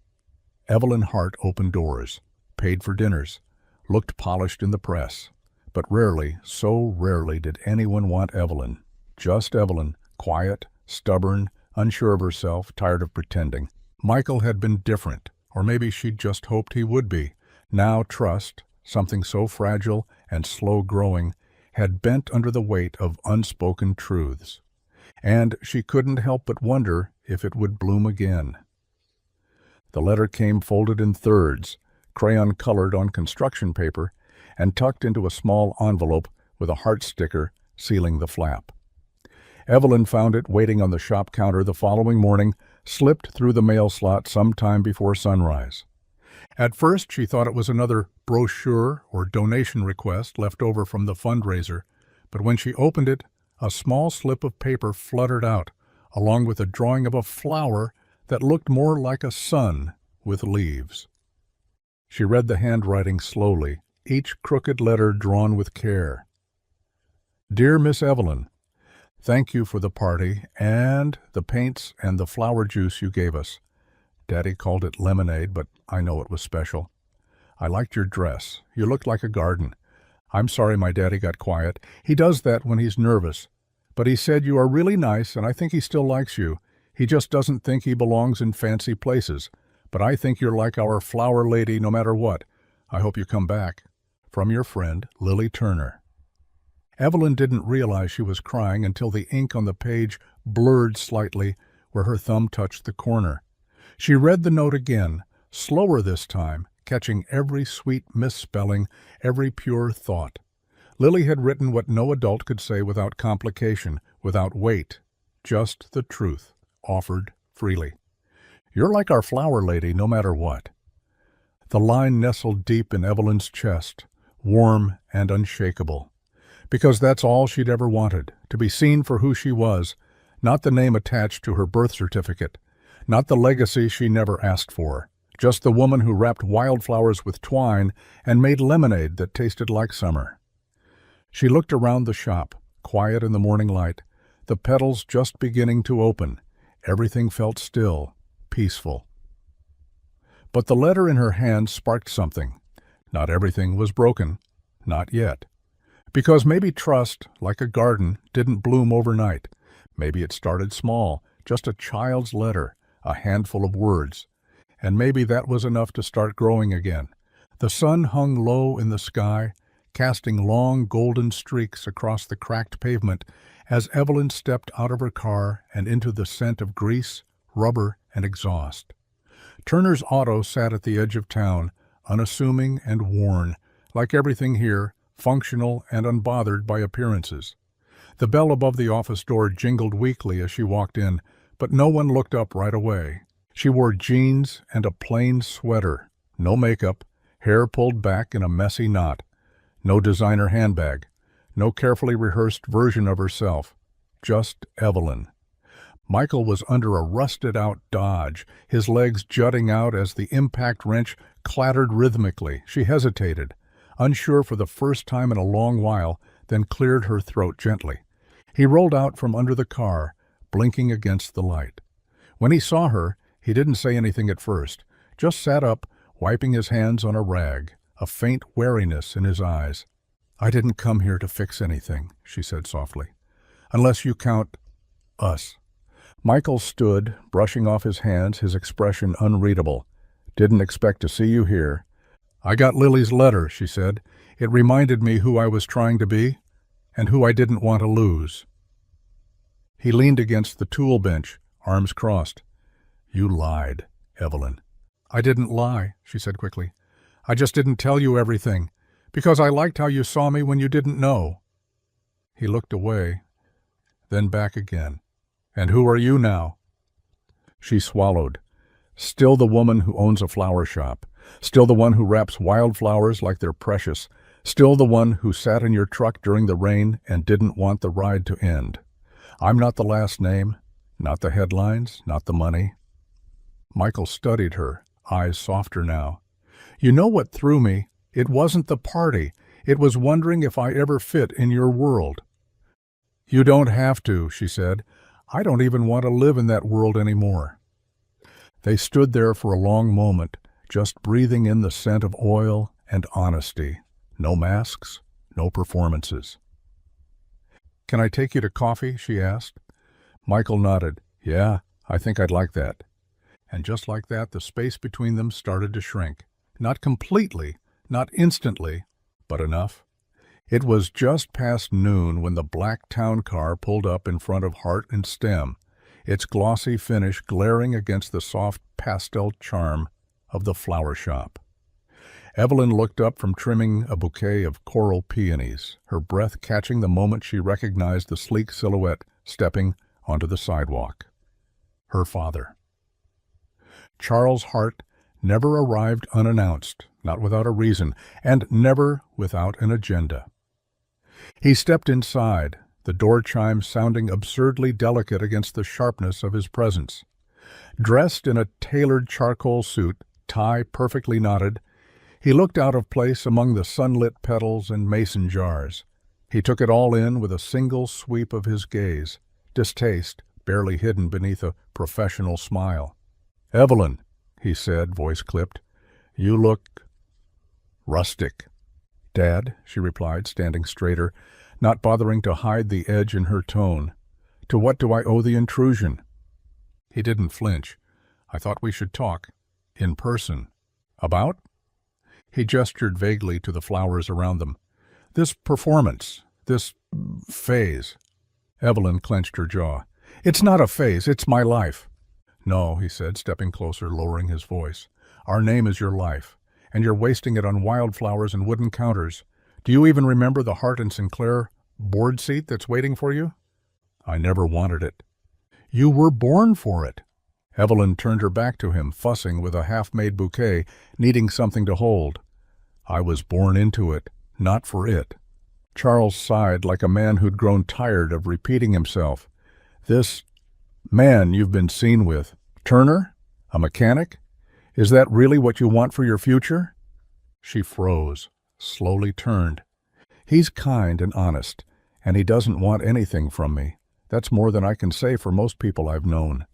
Evelyn Hart opened doors, paid for dinners, looked polished in the press. But rarely, so rarely did anyone want Evelyn. Just Evelyn, quiet, stubborn, unsure of herself, tired of pretending. Michael had been different, or maybe she'd just hoped he would be. Now trust, something so fragile and slow-growing, had bent under the weight of unspoken truths, and she couldn't help but wonder if it would bloom again. The letter came folded in thirds, crayon-colored on construction paper, and tucked into a small envelope with a heart sticker sealing the flap. Evelyn found it waiting on the shop counter the following morning, slipped through the mail slot some time before sunrise. At first, she thought it was another brochure or donation request left over from the fundraiser, but when she opened it, a small slip of paper fluttered out, along with a drawing of a flower that looked more like a sun with leaves. She read the handwriting slowly, each crooked letter drawn with care. Dear Miss Evelyn, thank you for the party and the paints and the flower juice you gave us. Daddy called it lemonade, but I know it was special. I liked your dress. You looked like a garden. I'm sorry my daddy got quiet. He does that when he's nervous. But he said you are really nice, and I think he still likes you. He just doesn't think he belongs in fancy places. But I think you're like our flower lady no matter what. I hope you come back. From your friend, Lily Turner. Evelyn didn't realize she was crying until the ink on the page blurred slightly where her thumb touched the corner. She read the note again, slower this time, catching every sweet misspelling, every pure thought. Lily had written what no adult could say without complication, without weight, just the truth, offered freely. You're like our flower lady no matter what. The line nestled deep in Evelyn's chest, warm and unshakable. Because that's all she'd ever wanted, to be seen for who she was, not the name attached to her birth certificate, not the legacy she never asked for, just the woman who wrapped wildflowers with twine and made lemonade that tasted like summer. She looked around the shop, quiet in the morning light, the petals just beginning to open. Everything felt still, peaceful. But the letter in her hand sparked something. Not everything was broken. Not yet. Because maybe trust, like a garden, didn't bloom overnight. Maybe it started small, just a child's letter, a handful of words. And maybe that was enough to start growing again. The sun hung low in the sky, casting long golden streaks across the cracked pavement as Evelyn stepped out of her car and into the scent of grease, rubber, and exhaust. Turner's auto sat at the edge of town, unassuming and worn, like everything here, functional and unbothered by appearances. The bell above the office door jingled weakly as she walked in, but no one looked up right away. She wore jeans and a plain sweater, no makeup, hair pulled back in a messy knot, no designer handbag, no carefully rehearsed version of herself, just Evelyn. Michael was under a rusted-out Dodge, his legs jutting out as the impact wrench clattered rhythmically. She hesitated, unsure for the first time in a long while, then cleared her throat gently. He rolled out from under the car, blinking against the light. When he saw her, he didn't say anything at first, just sat up, wiping his hands on a rag, a faint wariness in his eyes. I didn't come here to fix anything, she said softly. Unless you count us. Michael stood, brushing off his hands, his expression unreadable. Didn't expect to see you here. I got Lily's letter, she said. It reminded me who I was trying to be and who I didn't want to lose. He leaned against the tool bench, arms crossed. You lied, Evelyn. I didn't lie, she said quickly. I just didn't tell you everything, because I liked how you saw me when you didn't know. He looked away, then back again. And who are you now? She swallowed. Still the woman who owns a flower shop. Still the one who wraps wildflowers like they're precious. Still the one who sat in your truck during the rain and didn't want the ride to end. I'm not the last name, not the headlines, not the money. Michael studied her, eyes softer now. You know what threw me? It wasn't the party. It was wondering if I ever fit in your world. You don't have to, she said. I don't even want to live in that world anymore. They stood there for a long moment, just breathing in the scent of oil and honesty. No masks, no performances. Can I take you to coffee? She asked. Michael nodded. Yeah, I think I'd like that. And just like that, the space between them started to shrink. Not completely, not instantly, but enough. It was just past noon when the black town car pulled up in front of Heart and Stem, its glossy finish glaring against the soft pastel charm of the flower shop. Evelyn looked up from trimming a bouquet of coral peonies, her breath catching the moment she recognized the sleek silhouette stepping onto the sidewalk. Her father. Charles Hart never arrived unannounced, not without a reason, and never without an agenda. He stepped inside, the door chime sounding absurdly delicate against the sharpness of his presence. Dressed in a tailored charcoal suit, tie perfectly knotted, he looked out of place among the sunlit petals and mason jars. He took it all in with a single sweep of his gaze, distaste barely hidden beneath a professional smile. "Evelyn," he said, voice clipped, "you look rustic." "Dad," she replied, standing straighter, not bothering to hide the edge in her tone. "To what do I owe the intrusion?" He didn't flinch. "I thought we should talk. In person." "About?" He gestured vaguely to the flowers around them. "This performance. This phase." Evelyn clenched her jaw. "It's not a phase. It's my life." "No," he said, stepping closer, lowering his voice. "Our name is your life, and you're wasting it on wildflowers and wooden counters. Do you even remember the Hart and Sinclair board seat that's waiting for you?" "I never wanted it." "You were born for it." Evelyn turned her back to him, fussing with a half-made bouquet, needing something to hold. "I was born into it, not for it." Charles sighed like a man who'd grown tired of repeating himself. "This man you've been seen with, Turner? A mechanic? Is that really what you want for your future?" She froze, slowly turned. "He's kind and honest, and he doesn't want anything from me. That's more than I can say for most people I've known."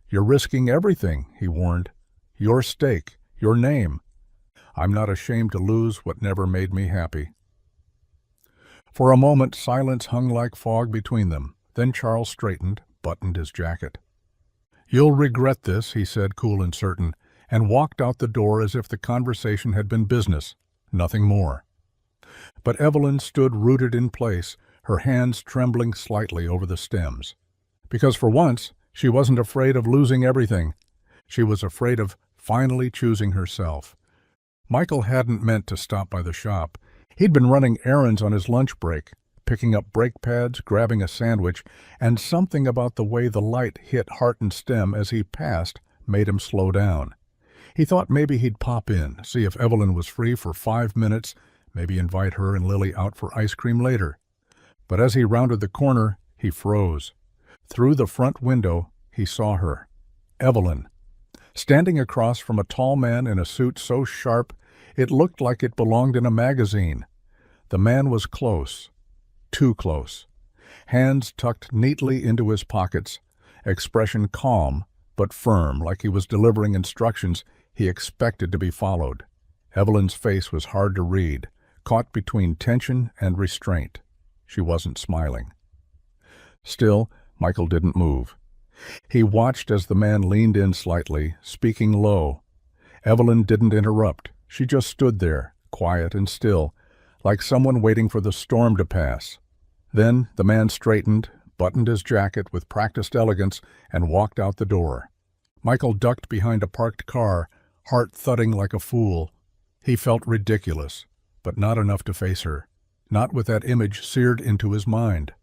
"You're risking everything," he warned. "Your stake, your name." "I'm not ashamed to lose what never made me happy." For a moment silence hung like fog between them. Then Charles straightened, buttoned his jacket. "You'll regret this," he said, cool and certain, and walked out the door as if the conversation had been business, nothing more. But Evelyn stood rooted in place, her hands trembling slightly over the stems. Because for once, she wasn't afraid of losing everything. She was afraid of finally choosing herself. Michael hadn't meant to stop by the shop. He'd been running errands on his lunch break, picking up brake pads, grabbing a sandwich, and something about the way the light hit Heart and Stem as he passed made him slow down. He thought maybe he'd pop in, see if Evelyn was free for 5 minutes, maybe invite her and Lily out for ice cream later. But as he rounded the corner, he froze. Through the front window, he saw her. Evelyn. Standing across from a tall man in a suit so sharp it looked like it belonged in a magazine. The man was close. Too close. Hands tucked neatly into his pockets, expression calm but firm, like he was delivering instructions he expected to be followed. Evelyn's face was hard to read, caught between tension and restraint. She wasn't smiling. Still, Michael didn't move. He watched as the man leaned in slightly, speaking low. Evelyn didn't interrupt. She just stood there, quiet and still, like someone waiting for the storm to pass. Then the man straightened, buttoned his jacket with practiced elegance, and walked out the door. Michael ducked behind a parked car, heart thudding like a fool. He felt ridiculous, but not enough to face her, not with that image seared into his mind.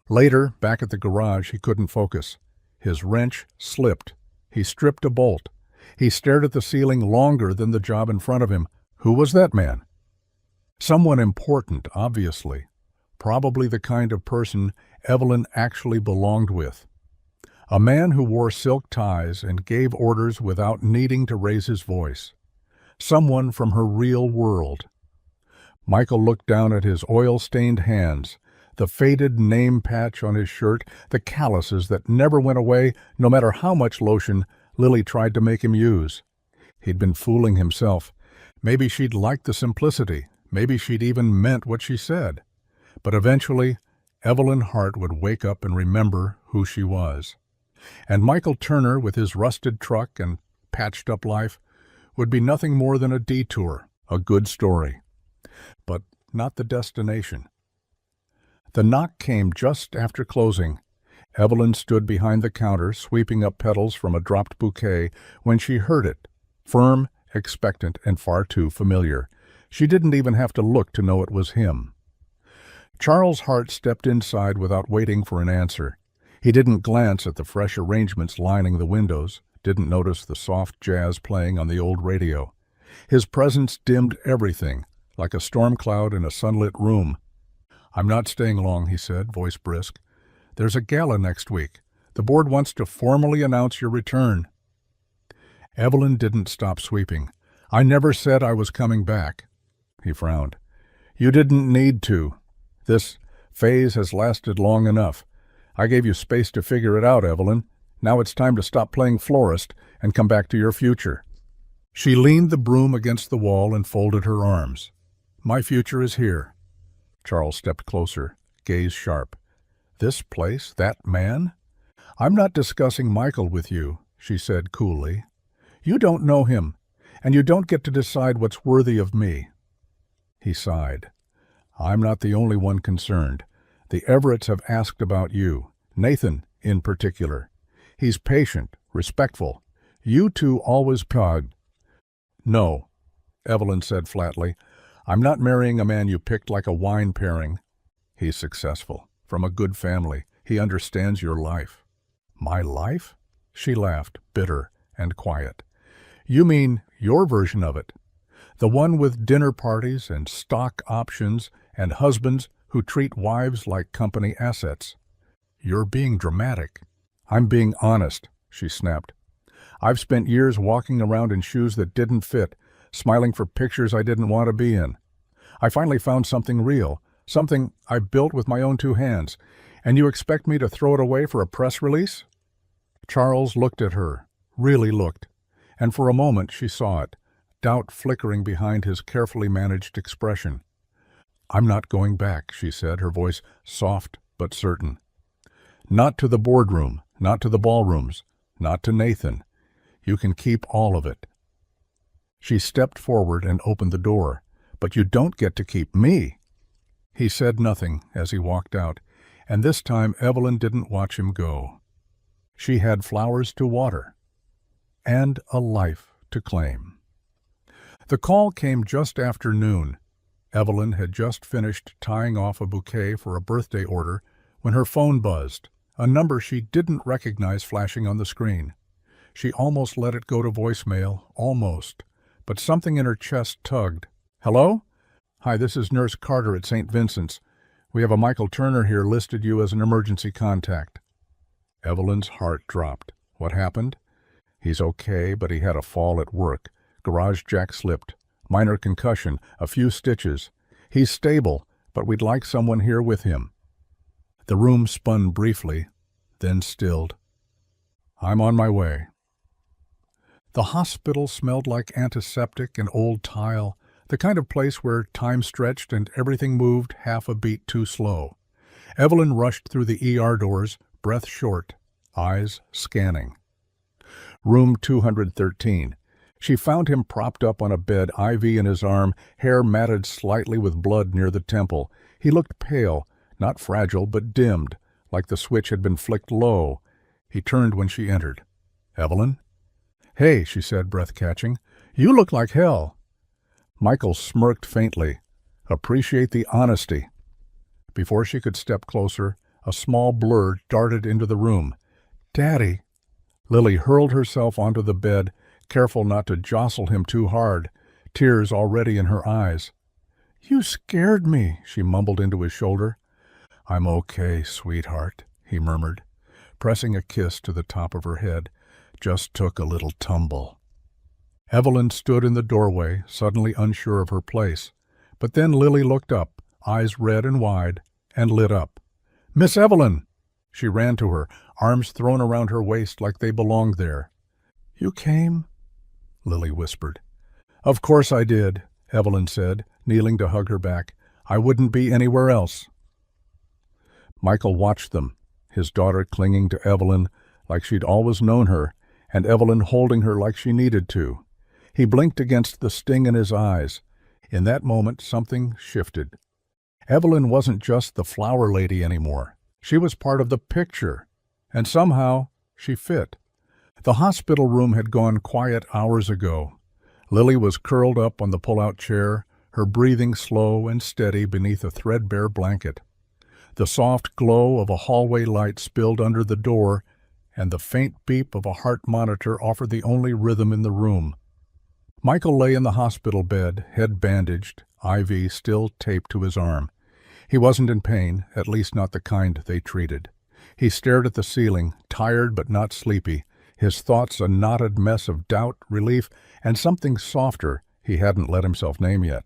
Later, back at the garage, he couldn't focus. His wrench slipped. He stripped a bolt. He stared at the ceiling longer than the job in front of him. Who was that man? Someone important, obviously. Probably the kind of person Evelyn actually belonged with. A man who wore silk ties and gave orders without needing to raise his voice. Someone from her real world. Michael looked down at his oil-stained hands, the faded name patch on his shirt, the calluses that never went away no matter how much lotion Lily tried to make him use. He'd been fooling himself. Maybe she'd liked the simplicity. Maybe she'd even meant what she said. But eventually, Evelyn Hart would wake up and remember who she was. And Michael Turner, with his rusted truck and patched-up life, would be nothing more than a detour, a good story. But not the destination. The knock came just after closing. Evelyn stood behind the counter, sweeping up petals from a dropped bouquet, when she heard it, firm, expectant, and far too familiar. She didn't even have to look to know it was him. Charles Hart stepped inside without waiting for an answer. He didn't glance at the fresh arrangements lining the windows, didn't notice the soft jazz playing on the old radio. His presence dimmed everything, like a storm cloud in a sunlit room. "I'm not staying long," he said, voice brisk. "There's a gala next week. The board wants to formally announce your return." Evelyn didn't stop sweeping. "I never said I was coming back." He frowned. "You didn't need to. This phase has lasted long enough. I gave you space to figure it out, Evelyn. Now it's time to stop playing Florist and come back to your future." She leaned the broom against the wall and folded her arms. "My future is here." Charles stepped closer, gaze sharp. "This place? That man?" "I'm not discussing Michael with you," she said coolly. "You don't know him, and you don't get to decide what's worthy of me." He sighed. "I'm not the only one concerned. The Everetts have asked about you, Nathan in particular. He's patient, respectful. You two always pod." "No," Evelyn said flatly. "I'm not marrying a man you picked like a wine pairing. He's successful, from a good family. He understands your life." "My life?" She laughed, bitter and quiet. "You mean your version of it. The one with dinner parties and stock options and husbands who treat wives like company assets." "You're being dramatic." "I'm being honest," she snapped. "I've spent years walking around in shoes that didn't fit, smiling for pictures I didn't want to be in. I finally found something real, something I built with my own two hands, and you expect me to throw it away for a press release?" Charles looked at her, really looked, and for a moment she saw it, doubt flickering behind his carefully managed expression. "I'm not going back," she said, her voice soft but certain. "Not to the boardroom, not to the ballrooms, not to Nathan. You can keep all of it." She stepped forward and opened the door. "But you don't get to keep me." He said nothing as he walked out, and this time Evelyn didn't watch him go. She had flowers to water and a life to claim. The call came just after noon. Evelyn had just finished tying off a bouquet for a birthday order when her phone buzzed, a number she didn't recognize flashing on the screen. She almost let it go to voicemail, almost, but something in her chest tugged. "Hello? Hi, this is Nurse Carter at St. Vincent's. We have a Michael Turner here listed you as an emergency contact." Evelyn's heart dropped. "What happened?" "He's okay, but he had a fall at work. Garage jack slipped. Minor concussion, a few stitches. He's stable, but we'd like someone here with him." The room spun briefly, then stilled. "I'm on my way." The hospital smelled like antiseptic and old tile, the kind of place where time stretched and everything moved half a beat too slow. Evelyn rushed through the ER doors, breath short, eyes scanning. Room 213. She found him propped up on a bed, IV in his arm, hair matted slightly with blood near the temple. He looked pale, not fragile, but dimmed, like the switch had been flicked low. He turned when she entered. "Evelyn?" "Hey," she said, breath catching. "You look like hell." Michael smirked faintly. "Appreciate the honesty." Before she could step closer, a small blur darted into the room. "Daddy!" Lily hurled herself onto the bed, careful not to jostle him too hard, tears already in her eyes. "You scared me," she mumbled into his shoulder. "I'm okay, sweetheart," he murmured, pressing a kiss to the top of her head. "Just took a little tumble." Evelyn stood in the doorway, suddenly unsure of her place. But then Lily looked up, eyes red and wide, and lit up. "Miss Evelyn!" She ran to her, arms thrown around her waist like they belonged there. "You came?" Lily whispered. "Of course I did," Evelyn said, kneeling to hug her back. "I wouldn't be anywhere else." Michael watched them, his daughter clinging to Evelyn like she'd always known her, and Evelyn holding her like she needed to. He blinked against the sting in his eyes. In that moment, something shifted. Evelyn wasn't just the flower lady anymore. She was part of the picture, and somehow she fit. The hospital room had gone quiet hours ago. Lily was curled up on the pull-out chair, her breathing slow and steady beneath a threadbare blanket. The soft glow of a hallway light spilled under the door, and the faint beep of a heart monitor offered the only rhythm in the room. Michael lay in the hospital bed, head bandaged, IV still taped to his arm. He wasn't in pain, at least not the kind they treated. He stared at the ceiling, tired but not sleepy, his thoughts a knotted mess of doubt, relief, and something softer he hadn't let himself name yet.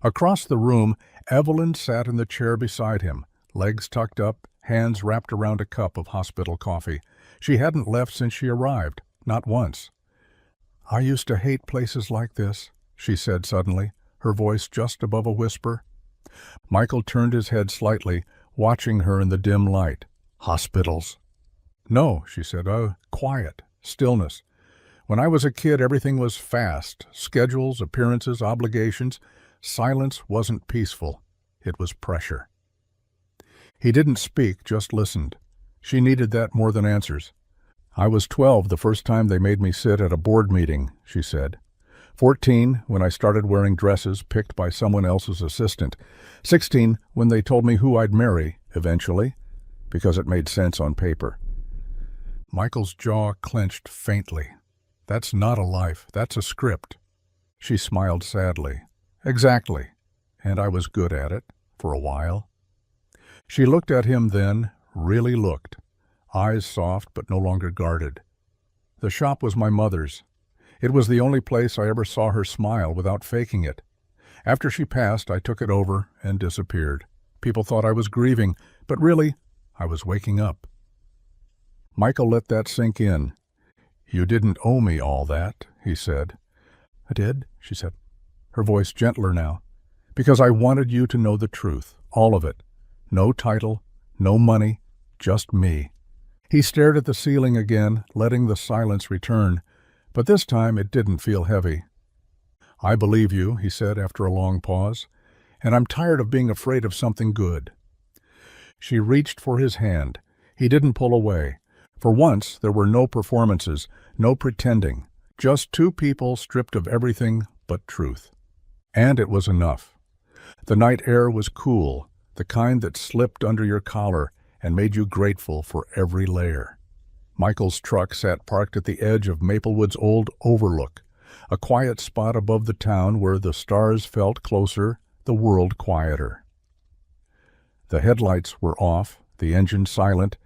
Across the room, Evelyn sat in the chair beside him, legs tucked up, hands wrapped around a cup of hospital coffee. She hadn't left since she arrived, not once. "I used to hate places like this," she said suddenly, her voice just above a whisper. Michael turned his head slightly, watching her in the dim light. "Hospitals?" "No," she said, quiet, stillness. When I was a kid, everything was fast. Schedules, appearances, obligations. Silence wasn't peaceful. It was pressure." He didn't speak, just listened. She needed that more than answers. "I was 12 the first time they made me sit at a board meeting," she said. 14 when I started wearing dresses picked by someone else's assistant. 16 when they told me who I'd marry, eventually, because it made sense on paper. Michael's jaw clenched faintly. "That's not a life, that's a script." She smiled sadly. "Exactly. And I was good at it, for a while." She looked at him then, really looked. Eyes soft but no longer guarded. "The shop was my mother's. It was the only place I ever saw her smile without faking it. After she passed, I took it over and disappeared. People thought I was grieving, but really, I was waking up." Michael let that sink in. "You didn't owe me all that," he said. "I did," she said, her voice gentler now, "because I wanted you to know the truth, all of it. No title, no money, just me." He stared at the ceiling again, letting the silence return, but this time it didn't feel heavy. "I believe you," he said after a long pause, "and I'm tired of being afraid of something good." She reached for his hand. He didn't pull away. For once, there were no performances, no pretending, just two people stripped of everything but truth. And it was enough. The night air was cool, the kind that slipped under your collar and made you grateful for every layer. Michael's truck sat parked at the edge of Maplewood's old overlook, a quiet spot above the town where the stars felt closer, the world quieter. The headlights were off, the engine silent,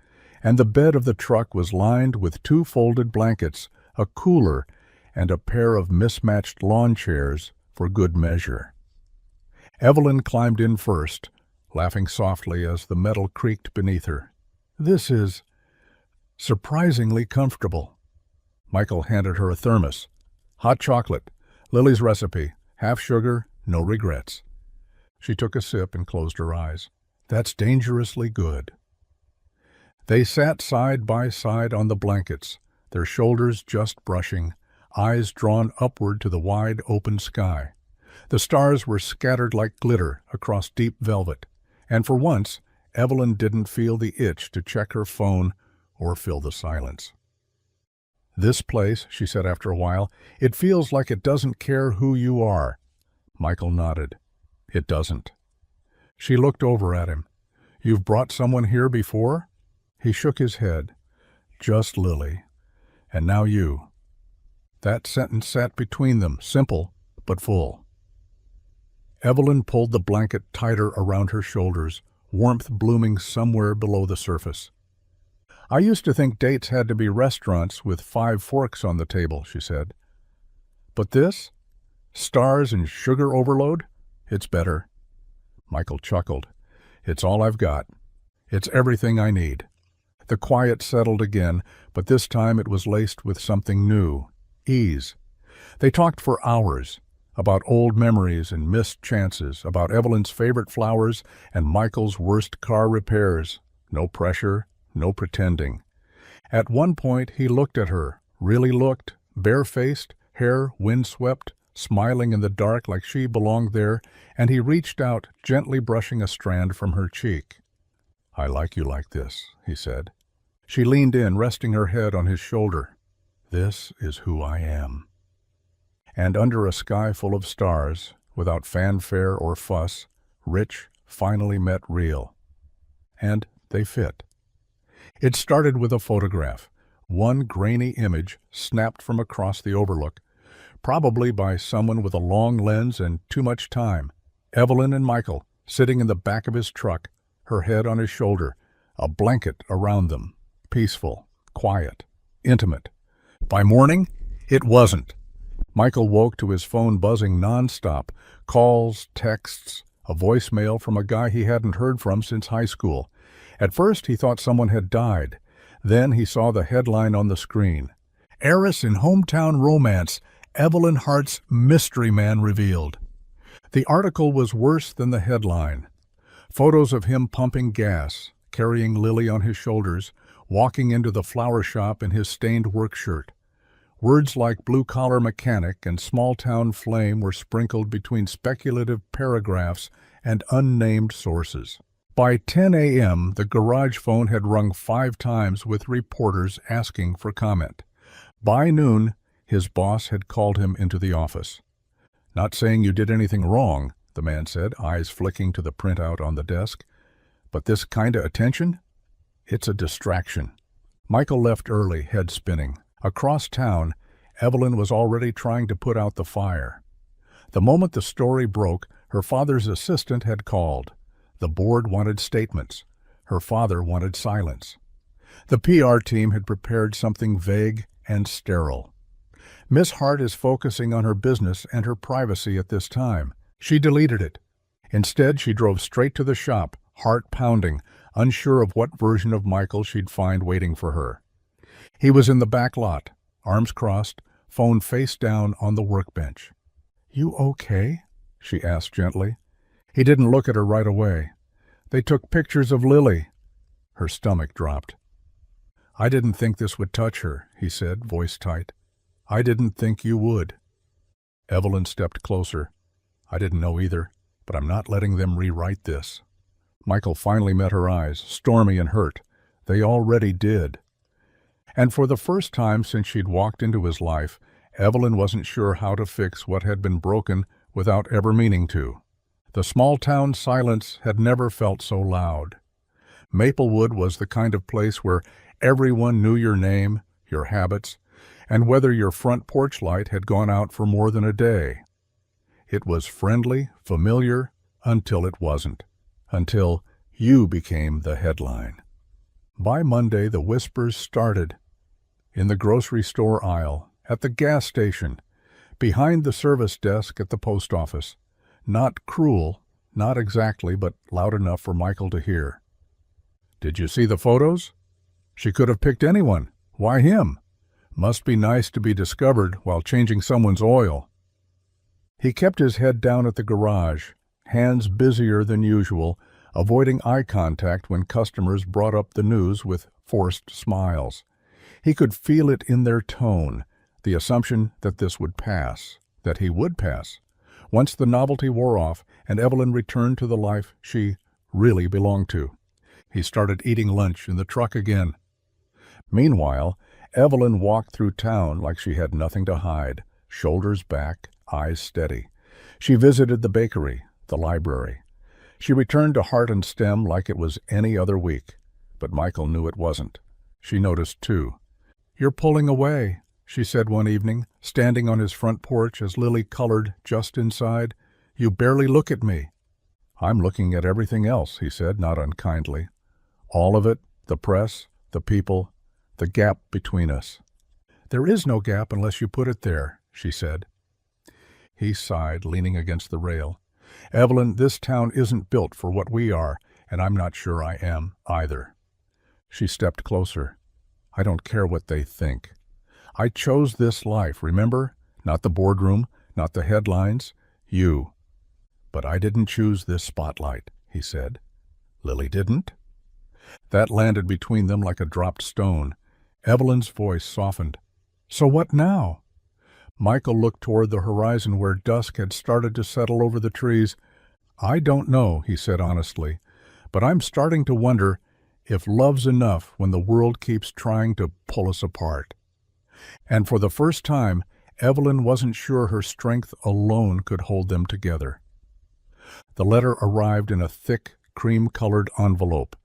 and the bed of the truck was lined with two folded blankets, a cooler, and a pair of mismatched lawn chairs for good measure. Evelyn climbed in first, laughing softly as the metal creaked beneath her. "This is surprisingly comfortable." Michael handed her a thermos. "Hot chocolate, Lily's recipe, half sugar, no regrets." She took a sip and closed her eyes. "That's dangerously good." They sat side by side on the blankets, their shoulders just brushing, eyes drawn upward to the wide open sky. The stars were scattered like glitter across deep velvet, and for once Evelyn didn't feel the itch to check her phone or fill the silence. "This place," she said after a while, "it feels like it doesn't care who you are." Michael nodded. "It doesn't." She looked over at him. "You've brought someone here before?" He shook his head. "Just Lily. And now you." That sentence sat between them, simple but full. Evelyn pulled the blanket tighter around her shoulders, warmth blooming somewhere below the surface. "I used to think dates had to be restaurants with 5 forks on the table," she said. "But this? Stars and sugar overload? It's better." Michael chuckled. "It's all I've got. It's everything I need." The quiet settled again, but this time it was laced with something new, ease. They talked for hours, about old memories and missed chances, about Evelyn's favorite flowers and Michael's worst car repairs. No pressure, no pretending. At one point he looked at her, really looked, bare-faced, hair windswept, smiling in the dark like she belonged there, and he reached out, gently brushing a strand from her cheek. "I like you like this," he said. She leaned in, resting her head on his shoulder. "This is who I am." And under a sky full of stars, without fanfare or fuss, Rich finally met real. And they fit. It started with a photograph, one grainy image snapped from across the overlook, probably by someone with a long lens and too much time. Evelyn and Michael, sitting in the back of his truck, her head on his shoulder, a blanket around them, peaceful, quiet, intimate. By morning, it wasn't. Michael woke to his phone buzzing nonstop, calls, texts, a voicemail from a guy he hadn't heard from since high school. At first, he thought someone had died. Then he saw the headline on the screen. "Heiress in Hometown Romance, Evelyn Hart's Mystery Man Revealed." The article was worse than the headline. Photos of him pumping gas, carrying Lily on his shoulders, walking into the flower shop in his stained work shirt. Words like blue-collar mechanic and small-town flame were sprinkled between speculative paragraphs and unnamed sources. By 10 a.m., the garage phone had rung 5 times with reporters asking for comment. By noon, his boss had called him into the office. "Not saying you did anything wrong," the man said, eyes flicking to the printout on the desk. "But this kinda attention? It's a distraction." Michael left early, head spinning. Across town, Evelyn was already trying to put out the fire. The moment the story broke, her father's assistant had called. The board wanted statements. Her father wanted silence. The PR team had prepared something vague and sterile. "Miss Hart is focusing on her business and her privacy at this time." She deleted it. Instead, she drove straight to the shop, heart pounding, unsure of what version of Michael she'd find waiting for her. He was in the back lot, arms crossed, phone face down on the workbench. "You okay?" she asked gently. He didn't look at her right away. "They took pictures of Lily." Her stomach dropped. "I didn't think this would touch her," he said, voice tight. "I didn't think you would." Evelyn stepped closer. "I didn't know either, but I'm not letting them rewrite this." Michael finally met her eyes, stormy and hurt. They already did. And for the first time since she'd walked into his life, Evelyn wasn't sure how to fix what had been broken without ever meaning to. The small-town silence had never felt so loud. Maplewood was the kind of place where everyone knew your name, your habits, and whether your front porch light had gone out for more than a day. It was friendly, familiar, until it wasn't. Until you became the headline. By Monday, the whispers started. In the grocery store aisle, at the gas station, behind the service desk at the post office. Not cruel, not exactly, but loud enough for Michael to hear. "Did you see the photos? She could have picked anyone. Why him? Must be nice to be discovered while changing someone's oil." He kept his head down at the garage, hands busier than usual, avoiding eye contact when customers brought up the news with forced smiles. He could feel it in their tone, the assumption that this would pass, that he would pass. Once the novelty wore off and Evelyn returned to the life she really belonged to. He started eating lunch in the truck again. Meanwhile, Evelyn walked through town like she had nothing to hide, shoulders back, eyes steady. She visited the bakery, the library. She returned to Heart and Stem like it was any other week, but Michael knew it wasn't. She noticed, too. "You're pulling away," she said one evening, standing on his front porch as Lily colored just inside. "You barely look at me." "I'm looking at everything else," he said, not unkindly. "All of it, the press, the people, the gap between us." "There is no gap unless you put it there," she said. He sighed, leaning against the rail. "Evelyn, this town isn't built for what we are, and I'm not sure I am, either." She stepped closer. "I don't care what they think. I chose this life, remember? Not the boardroom, not the headlines, you. But I didn't choose this spotlight," he said. "Lily didn't?" That landed between them like a dropped stone. Evelyn's voice softened. "So what now?" Michael looked toward the horizon where dusk had started to settle over the trees. "I don't know," he said honestly, "but I'm starting to wonder if love's enough when the world keeps trying to pull us apart." And for the first time, Evelyn wasn't sure her strength alone could hold them together. The letter arrived in a thick, cream-colored envelope.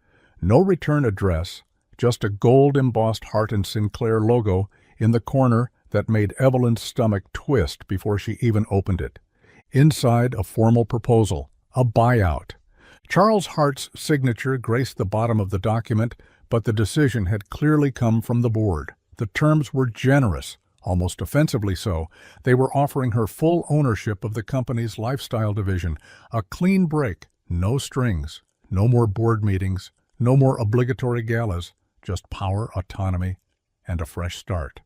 No return address, just a gold-embossed Hart and Sinclair logo in the corner that made Evelyn's stomach twist before she even opened it. Inside, a formal proposal, a buyout. Charles Hart's signature graced the bottom of the document, but the decision had clearly come from the board. The terms were generous, almost offensively so. They were offering her full ownership of the company's lifestyle division, a clean break, no strings, no more board meetings, no more obligatory galas, just power, autonomy, and a fresh start.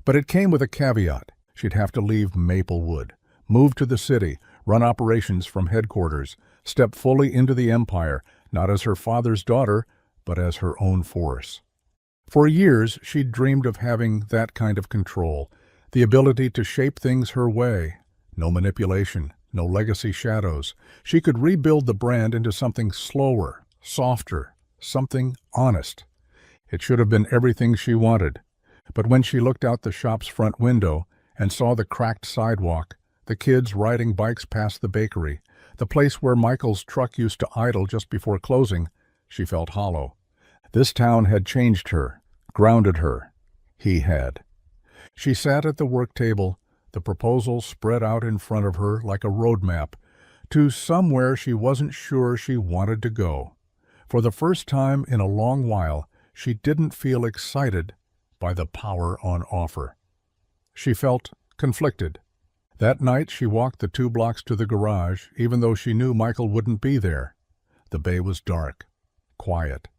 But it came with a caveat. She'd have to leave Maplewood, move to the city, run operations from headquarters, step fully into the empire, not as her father's daughter, but as her own force. For years, she'd dreamed of having that kind of control, the ability to shape things her way. No manipulation, no legacy shadows. She could rebuild the brand into something slower, softer, something honest. It should have been everything she wanted. But when she looked out the shop's front window and saw the cracked sidewalk, the kids riding bikes past the bakery, the place where Michael's truck used to idle just before closing, she felt hollow. This town had changed her, grounded her. He had. She sat at the work table, the proposal spread out in front of her like a road map, to somewhere she wasn't sure she wanted to go. For the first time in a long while, she didn't feel excited by the power on offer. She felt conflicted. That night she walked the 2 blocks to the garage, even though she knew Michael wouldn't be there. The bay was dark, quiet.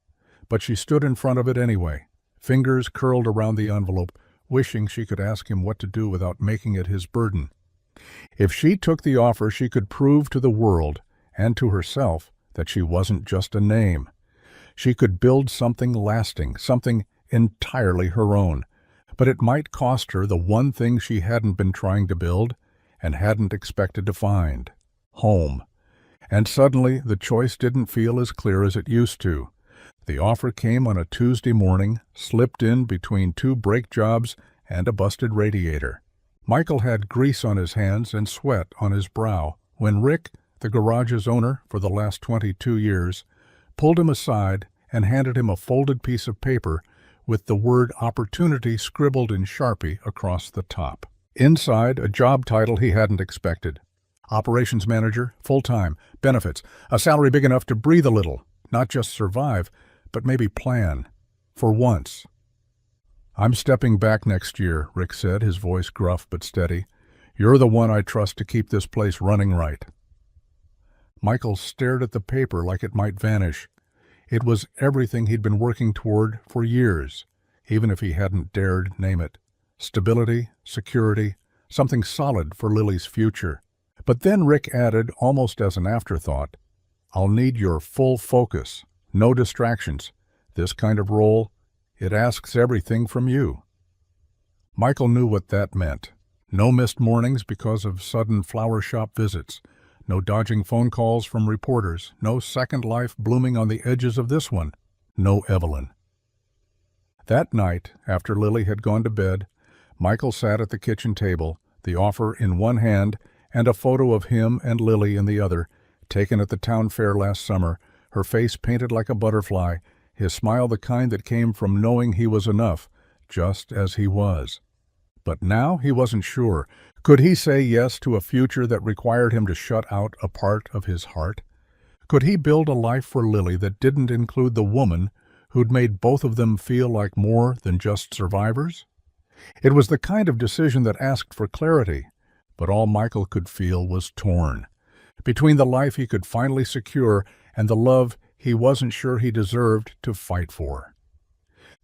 But she stood in front of it anyway, fingers curled around the envelope, wishing she could ask him what to do without making it his burden. If she took the offer, she could prove to the world and to herself that she wasn't just a name. She could build something lasting, something entirely her own. But it might cost her the one thing she hadn't been trying to build and hadn't expected to find: home. And suddenly the choice didn't feel as clear as it used to. The offer came on a Tuesday morning, slipped in between 2 brake jobs and a busted radiator. Michael had grease on his hands and sweat on his brow when Rick, the garage's owner for the last 22 years, pulled him aside and handed him a folded piece of paper with the word opportunity scribbled in Sharpie across the top. Inside, a job title he hadn't expected. Operations manager, full-time, benefits, a salary big enough to breathe a little, not just survive, but maybe plan. For once. "I'm stepping back next year," Rick said, his voice gruff but steady. "You're the one I trust to keep this place running right." Michael stared at the paper like it might vanish. It was everything he'd been working toward for years, even if he hadn't dared name it. Stability, security, something solid for Lily's future. But then Rick added, almost as an afterthought, "I'll need your full focus, no distractions. This kind of role, it asks everything from you." Michael knew what that meant. No missed mornings because of sudden flower shop visits. No dodging phone calls from reporters. No second life blooming on the edges of this one. No Evelyn. That night, after Lily had gone to bed, Michael sat at the kitchen table, the offer in one hand and a photo of him and Lily in the other, taken at the town fair last summer, her face painted like a butterfly, his smile the kind that came from knowing he was enough, just as he was. But now he wasn't sure. Could he say yes to a future that required him to shut out a part of his heart? Could he build a life for Lily that didn't include the woman who'd made both of them feel like more than just survivors? It was the kind of decision that asked for clarity, but all Michael could feel was torn. Between the life he could finally secure and the love he wasn't sure he deserved to fight for.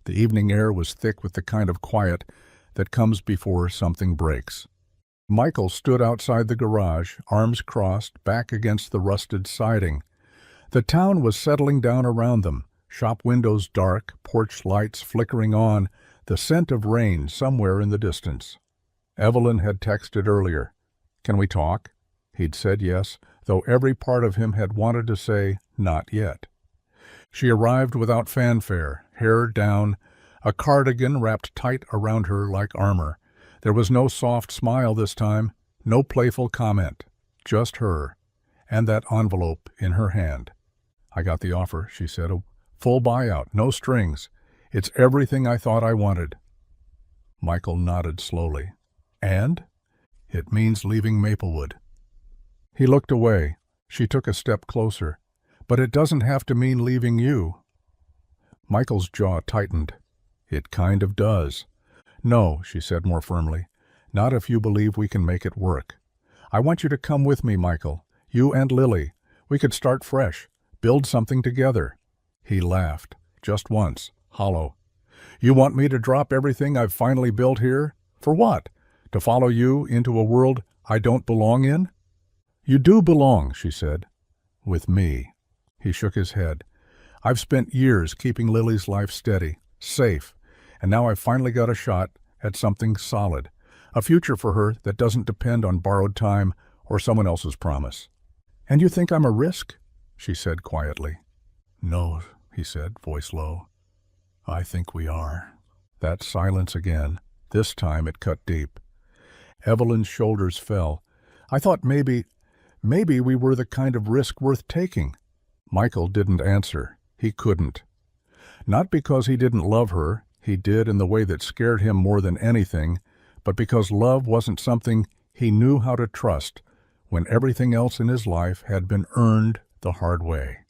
The evening air was thick with the kind of quiet that comes before something breaks. Michael stood outside the garage, arms crossed, back against the rusted siding. The town was settling down around them, shop windows dark, porch lights flickering on, the scent of rain somewhere in the distance. Evelyn had texted earlier. "Can we talk?" He'd said yes, though every part of him had wanted to say not yet. She arrived without fanfare, hair down, a cardigan wrapped tight around her like armor. There was no soft smile this time, no playful comment, just her, and that envelope in her hand. "I got the offer," she said. "A full buyout, no strings. It's everything I thought I wanted." Michael nodded slowly. "And?" "It means leaving Maplewood." He looked away. She took a step closer. "But it doesn't have to mean leaving you." Michael's jaw tightened. "It kind of does." "No," she said more firmly. "Not if you believe we can make it work. I want you to come with me, Michael. You and Lily. We could start fresh, build something together." He laughed, just once, hollow. "You want me to drop everything I've finally built here? For what? To follow you into a world I don't belong in?" "You do belong," she said. "With me." He shook his head. "I've spent years keeping Lily's life steady, safe, and now I've finally got a shot at something solid, a future for her that doesn't depend on borrowed time or someone else's promise." "And you think I'm a risk?" she said quietly. "No," he said, voice low. "I think we are." That silence again. This time it cut deep. Evelyn's shoulders fell. "I thought maybe we were the kind of risk worth taking." Michael didn't answer. He couldn't. Not because he didn't love her, he did in the way that scared him more than anything, but because love wasn't something he knew how to trust when everything else in his life had been earned the hard way.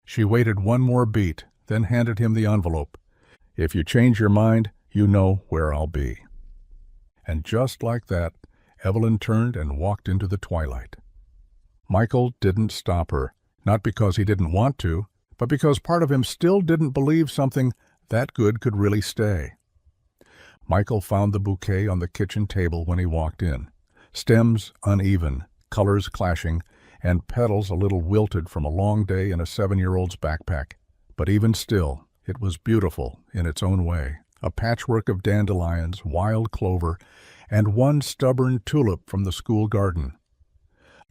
She waited one more beat, then handed him the envelope. "If you change your mind, you know where I'll be." And just like that, Evelyn turned and walked into the twilight. Michael didn't stop her, not because he didn't want to, but because part of him still didn't believe something that good could really stay. Michael found the bouquet on the kitchen table when he walked in. Stems uneven, colors clashing, and petals a little wilted from a long day in a 7-year-old's backpack. But even still, it was beautiful in its own way. A patchwork of dandelions, wild clover, and one stubborn tulip from the school garden.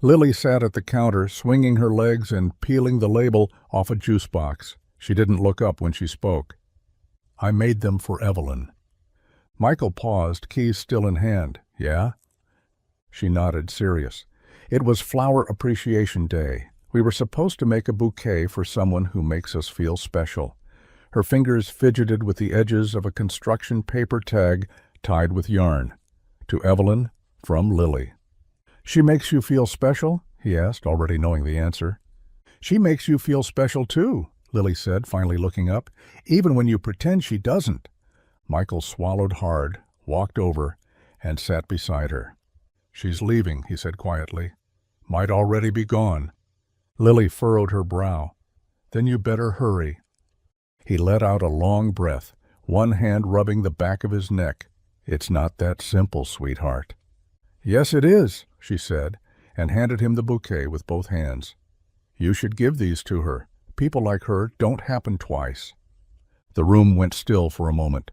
Lily sat at the counter, swinging her legs and peeling the label off a juice box. She didn't look up when she spoke. "I made them for Evelyn." Michael paused, keys still in hand. "Yeah?" She nodded, serious. "It was Flower Appreciation Day. We were supposed to make a bouquet for someone who makes us feel special." Her fingers fidgeted with the edges of a construction paper tag tied with yarn. "To Evelyn, from Lily." "She makes you feel special?" he asked, already knowing the answer. "She makes you feel special too," Lily said, finally looking up, "even when you pretend she doesn't." Michael swallowed hard, walked over, and sat beside her. "She's leaving," he said quietly. "Might already be gone." Lily furrowed her brow. "Then you better hurry." He let out a long breath, one hand rubbing the back of his neck. "It's not that simple, sweetheart." "Yes, it is," she said, and handed him the bouquet with both hands. "You should give these to her. People like her don't happen twice." The room went still for a moment.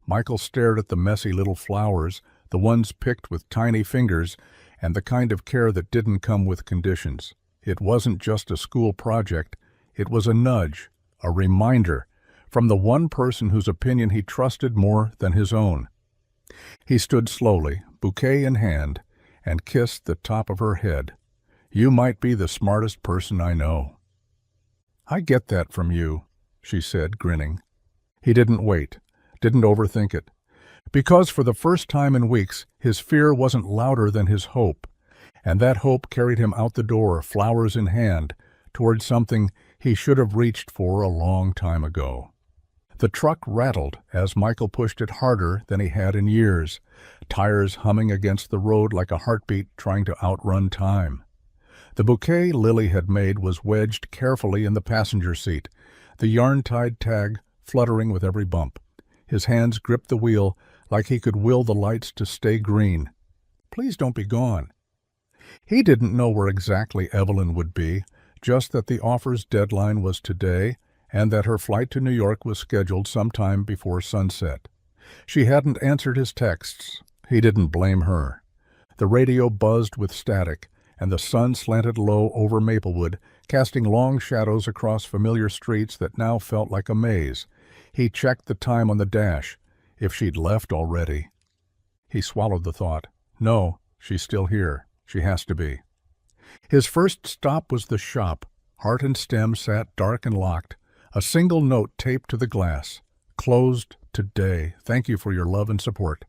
Michael stared at the messy little flowers, the ones picked with tiny fingers, and the kind of care that didn't come with conditions. It wasn't just a school project. It was a nudge, a reminder, from the one person whose opinion he trusted more than his own. He stood slowly, bouquet in hand, and kissed the top of her head. "You might be the smartest person I know." "I get that from you," she said, grinning. He didn't wait, didn't overthink it. Because for the first time in weeks, his fear wasn't louder than his hope, and that hope carried him out the door, flowers in hand, toward something he should have reached for a long time ago. The truck rattled as Michael pushed it harder than he had in years, tires humming against the road like a heartbeat trying to outrun time. The bouquet Lily had made was wedged carefully in the passenger seat, the yarn-tied tag fluttering with every bump. His hands gripped the wheel like he could will the lights to stay green. "Please don't be gone." He didn't know where exactly Evelyn would be, just that the offer's deadline was today and that her flight to New York was scheduled sometime before sunset. She hadn't answered his texts, He didn't blame her. The radio buzzed with static, and the sun slanted low over Maplewood, casting long shadows across familiar streets that now felt like a maze. He checked the time on the dash. If she'd left already. He swallowed the thought. No, she's still here. She has to be. His first stop was the shop. Heart and Stem sat dark and locked, a single note taped to the glass. Closed today. Thank you for your love and support.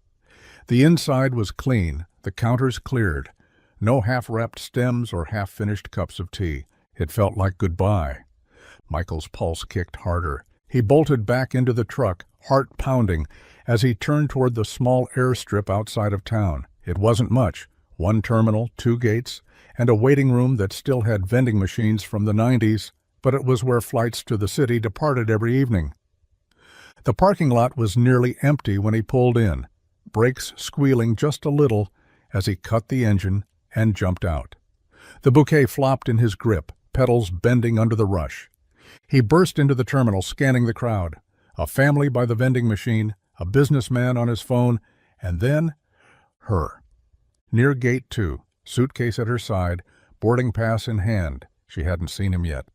The inside was clean, the counters cleared. No half-wrapped stems or half-finished cups of tea. It felt like goodbye. Michael's pulse kicked harder. He bolted back into the truck, heart pounding, as he turned toward the small airstrip outside of town. It wasn't much. One terminal, 2 gates, and a waiting room that still had vending machines from the 90s, but it was where flights to the city departed every evening. The parking lot was nearly empty when he pulled in, brakes squealing just a little as he cut the engine and jumped out. The bouquet flopped in his grip, petals bending under the rush. He burst into the terminal, scanning the crowd. A family by the vending machine, a businessman on his phone, and then her. Near gate 2, suitcase at her side, boarding pass in hand. She hadn't seen him yet.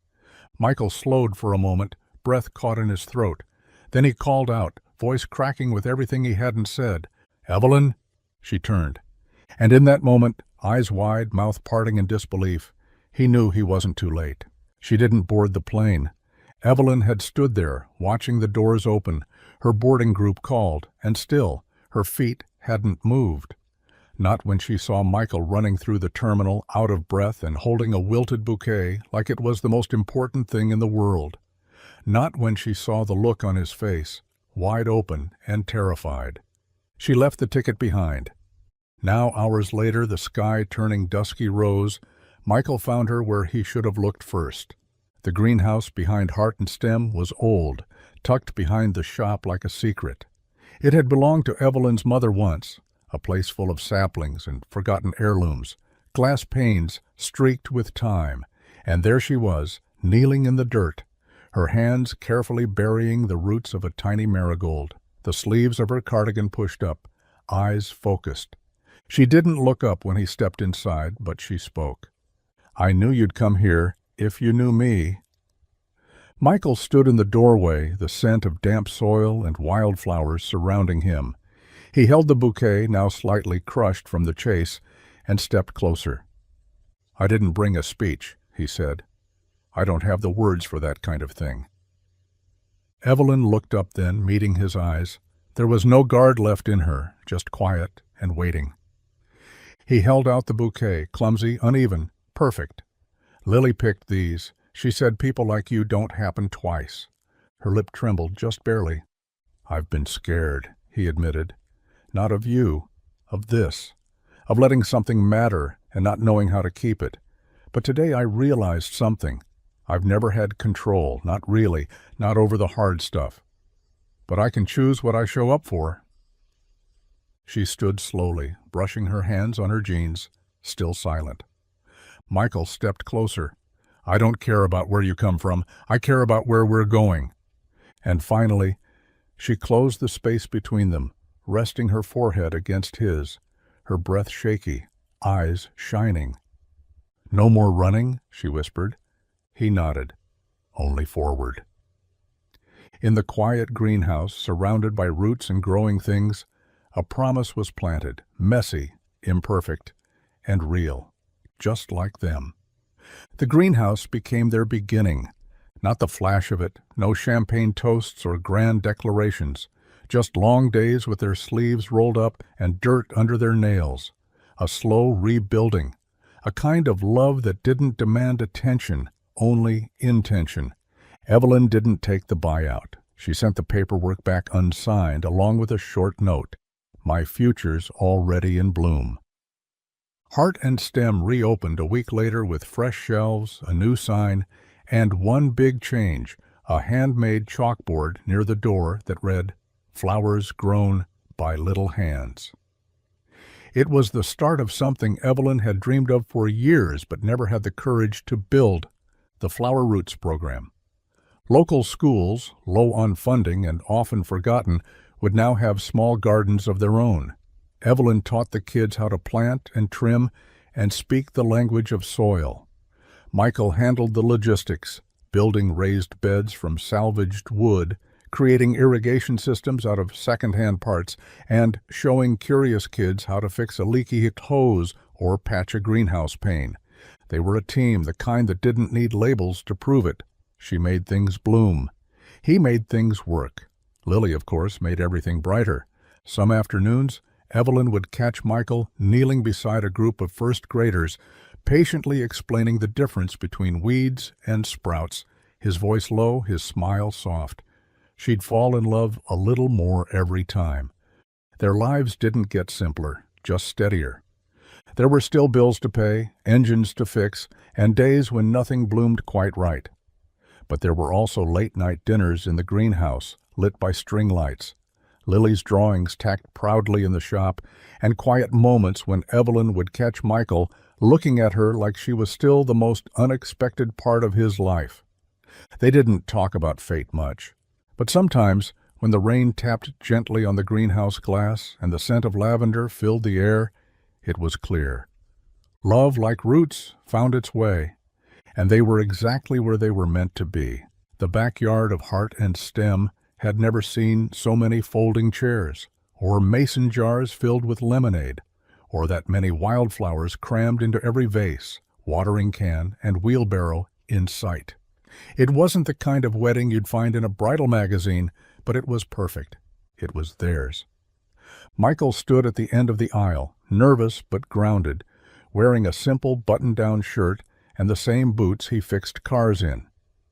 Michael slowed for a moment, breath caught in his throat. Then he called out, voice cracking with everything he hadn't said. "Evelyn?" She turned. And in that moment, eyes wide, mouth parting in disbelief, he knew he wasn't too late. She didn't board the plane. Evelyn had stood there, watching the doors open. Her boarding group called, and still, her feet hadn't moved. Not when she saw Michael running through the terminal, out of breath and holding a wilted bouquet like it was the most important thing in the world. Not when she saw the look on his face, wide open and terrified. She left the ticket behind. Now, hours later, the sky turning dusky rose, Michael found her where he should have looked first. The greenhouse behind Heart and Stem was old, tucked behind the shop like a secret. It had belonged to Evelyn's mother once, a place full of saplings and forgotten heirlooms, glass panes streaked with time, and there she was, kneeling in the dirt, her hands carefully burying the roots of a tiny marigold, the sleeves of her cardigan pushed up, eyes focused. She didn't look up when he stepped inside, but she spoke. "I knew you'd come here, if you knew me." Michael stood in the doorway, the scent of damp soil and wildflowers surrounding him. He held the bouquet, now slightly crushed from the chase, and stepped closer. "I didn't bring a speech," he said. "I don't have the words for that kind of thing." Evelyn looked up then, meeting his eyes. There was no guard left in her, just quiet and waiting. He held out the bouquet, clumsy, uneven, perfect. "Lily picked these. She said people like you don't happen twice." Her lip trembled, just barely. "I've been scared," he admitted. "Not of you, of this, of letting something matter and not knowing how to keep it. But today I realized something. I've never had control, not really, not over the hard stuff. But I can choose what I show up for." She stood slowly, brushing her hands on her jeans, still silent. Michael stepped closer. "I don't care about where you come from. I care about where we're going." And finally, she closed the space between them, resting her forehead against his, her breath shaky, eyes shining. "No more running?" she whispered. He nodded. "Only forward." In the quiet greenhouse, surrounded by roots and growing things, a promise was planted, messy, imperfect, and real, just like them. The greenhouse became their beginning. Not the flash of it, no champagne toasts or grand declarations, just long days with their sleeves rolled up and dirt under their nails. A slow rebuilding, a kind of love that didn't demand attention, only intention. Evelyn didn't take the buyout. She sent the paperwork back unsigned, along with a short note. "My future's already in bloom." Heart and Stem reopened a week later with fresh shelves, a new sign, and one big change, a handmade chalkboard near the door that read, "Flowers grown by little hands." It was the start of something Evelyn had dreamed of for years but never had the courage to build, the Flower Roots program. Local schools, low on funding and often forgotten, would now have small gardens of their own. Evelyn taught the kids how to plant and trim and speak the language of soil. Michael handled the logistics, building raised beds from salvaged wood, creating irrigation systems out of second-hand parts, and showing curious kids how to fix a leaky hose or patch a greenhouse pane. They were a team, the kind that didn't need labels to prove it. She made things bloom. He made things work. Lily, of course, made everything brighter. Some afternoons, Evelyn would catch Michael kneeling beside a group of first graders, patiently explaining the difference between weeds and sprouts, his voice low, his smile soft. She'd fall in love a little more every time. Their lives didn't get simpler, just steadier. There were still bills to pay, engines to fix, and days when nothing bloomed quite right. But there were also late-night dinners in the greenhouse, lit by string lights, Lily's drawings tacked proudly in the shop, and quiet moments when Evelyn would catch Michael looking at her like she was still the most unexpected part of his life. They didn't talk about fate much, but sometimes, when the rain tapped gently on the greenhouse glass and the scent of lavender filled the air, it was clear. Love, like roots, found its way, and they were exactly where they were meant to be. The backyard of Heart and Stem had never seen so many folding chairs, or mason jars filled with lemonade, or that many wildflowers crammed into every vase, watering can, and wheelbarrow in sight. It wasn't the kind of wedding you'd find in a bridal magazine, but it was perfect. It was theirs. Michael stood at the end of the aisle, nervous but grounded, wearing a simple button-down shirt and the same boots he fixed cars in.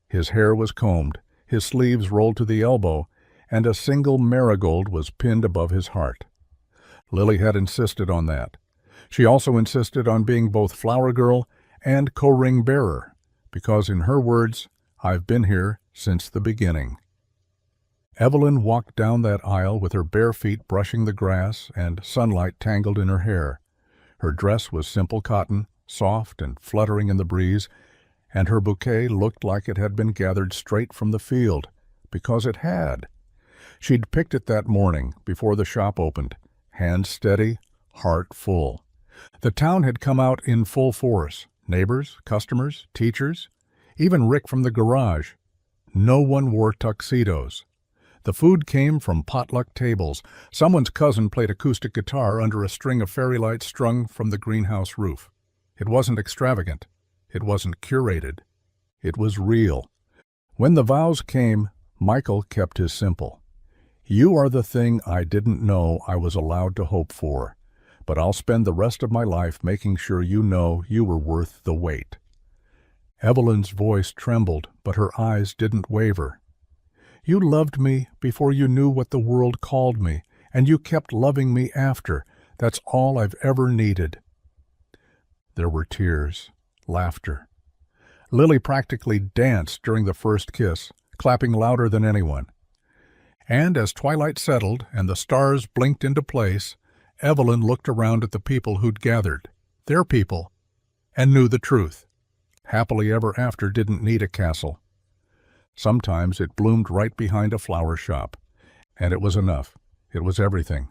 His hair was combed, his sleeves rolled to the elbow, and a single marigold was pinned above his heart. Lily had insisted on that. She also insisted on being both flower girl and co-ring bearer, because in her words, "I've been here since the beginning." Evelyn walked down that aisle with her bare feet brushing the grass and sunlight tangled in her hair. Her dress was simple cotton, soft and fluttering in the breeze, and her bouquet looked like it had been gathered straight from the field, because it had. She'd picked it that morning before the shop opened, hands steady, heart full. The town had come out in full force, neighbors, customers, teachers, even Rick from the garage. No one wore tuxedos. The food came from potluck tables. Someone's cousin played acoustic guitar under a string of fairy lights strung from the greenhouse roof. It wasn't extravagant. It wasn't curated. It was real. When the vows came, Michael kept his simple. "You are the thing I didn't know I was allowed to hope for, but I'll spend the rest of my life making sure you know you were worth the wait." Evelyn's voice trembled, but her eyes didn't waver. "You loved me before you knew what the world called me, and you kept loving me after. That's all I've ever needed." There were tears. Laughter. Lily practically danced during the first kiss, clapping louder than anyone. And as twilight settled and the stars blinked into place, Evelyn looked around at the people who'd gathered, their people, and knew the truth. Happily ever after didn't need a castle. Sometimes it bloomed right behind a flower shop, and it was enough. It was everything.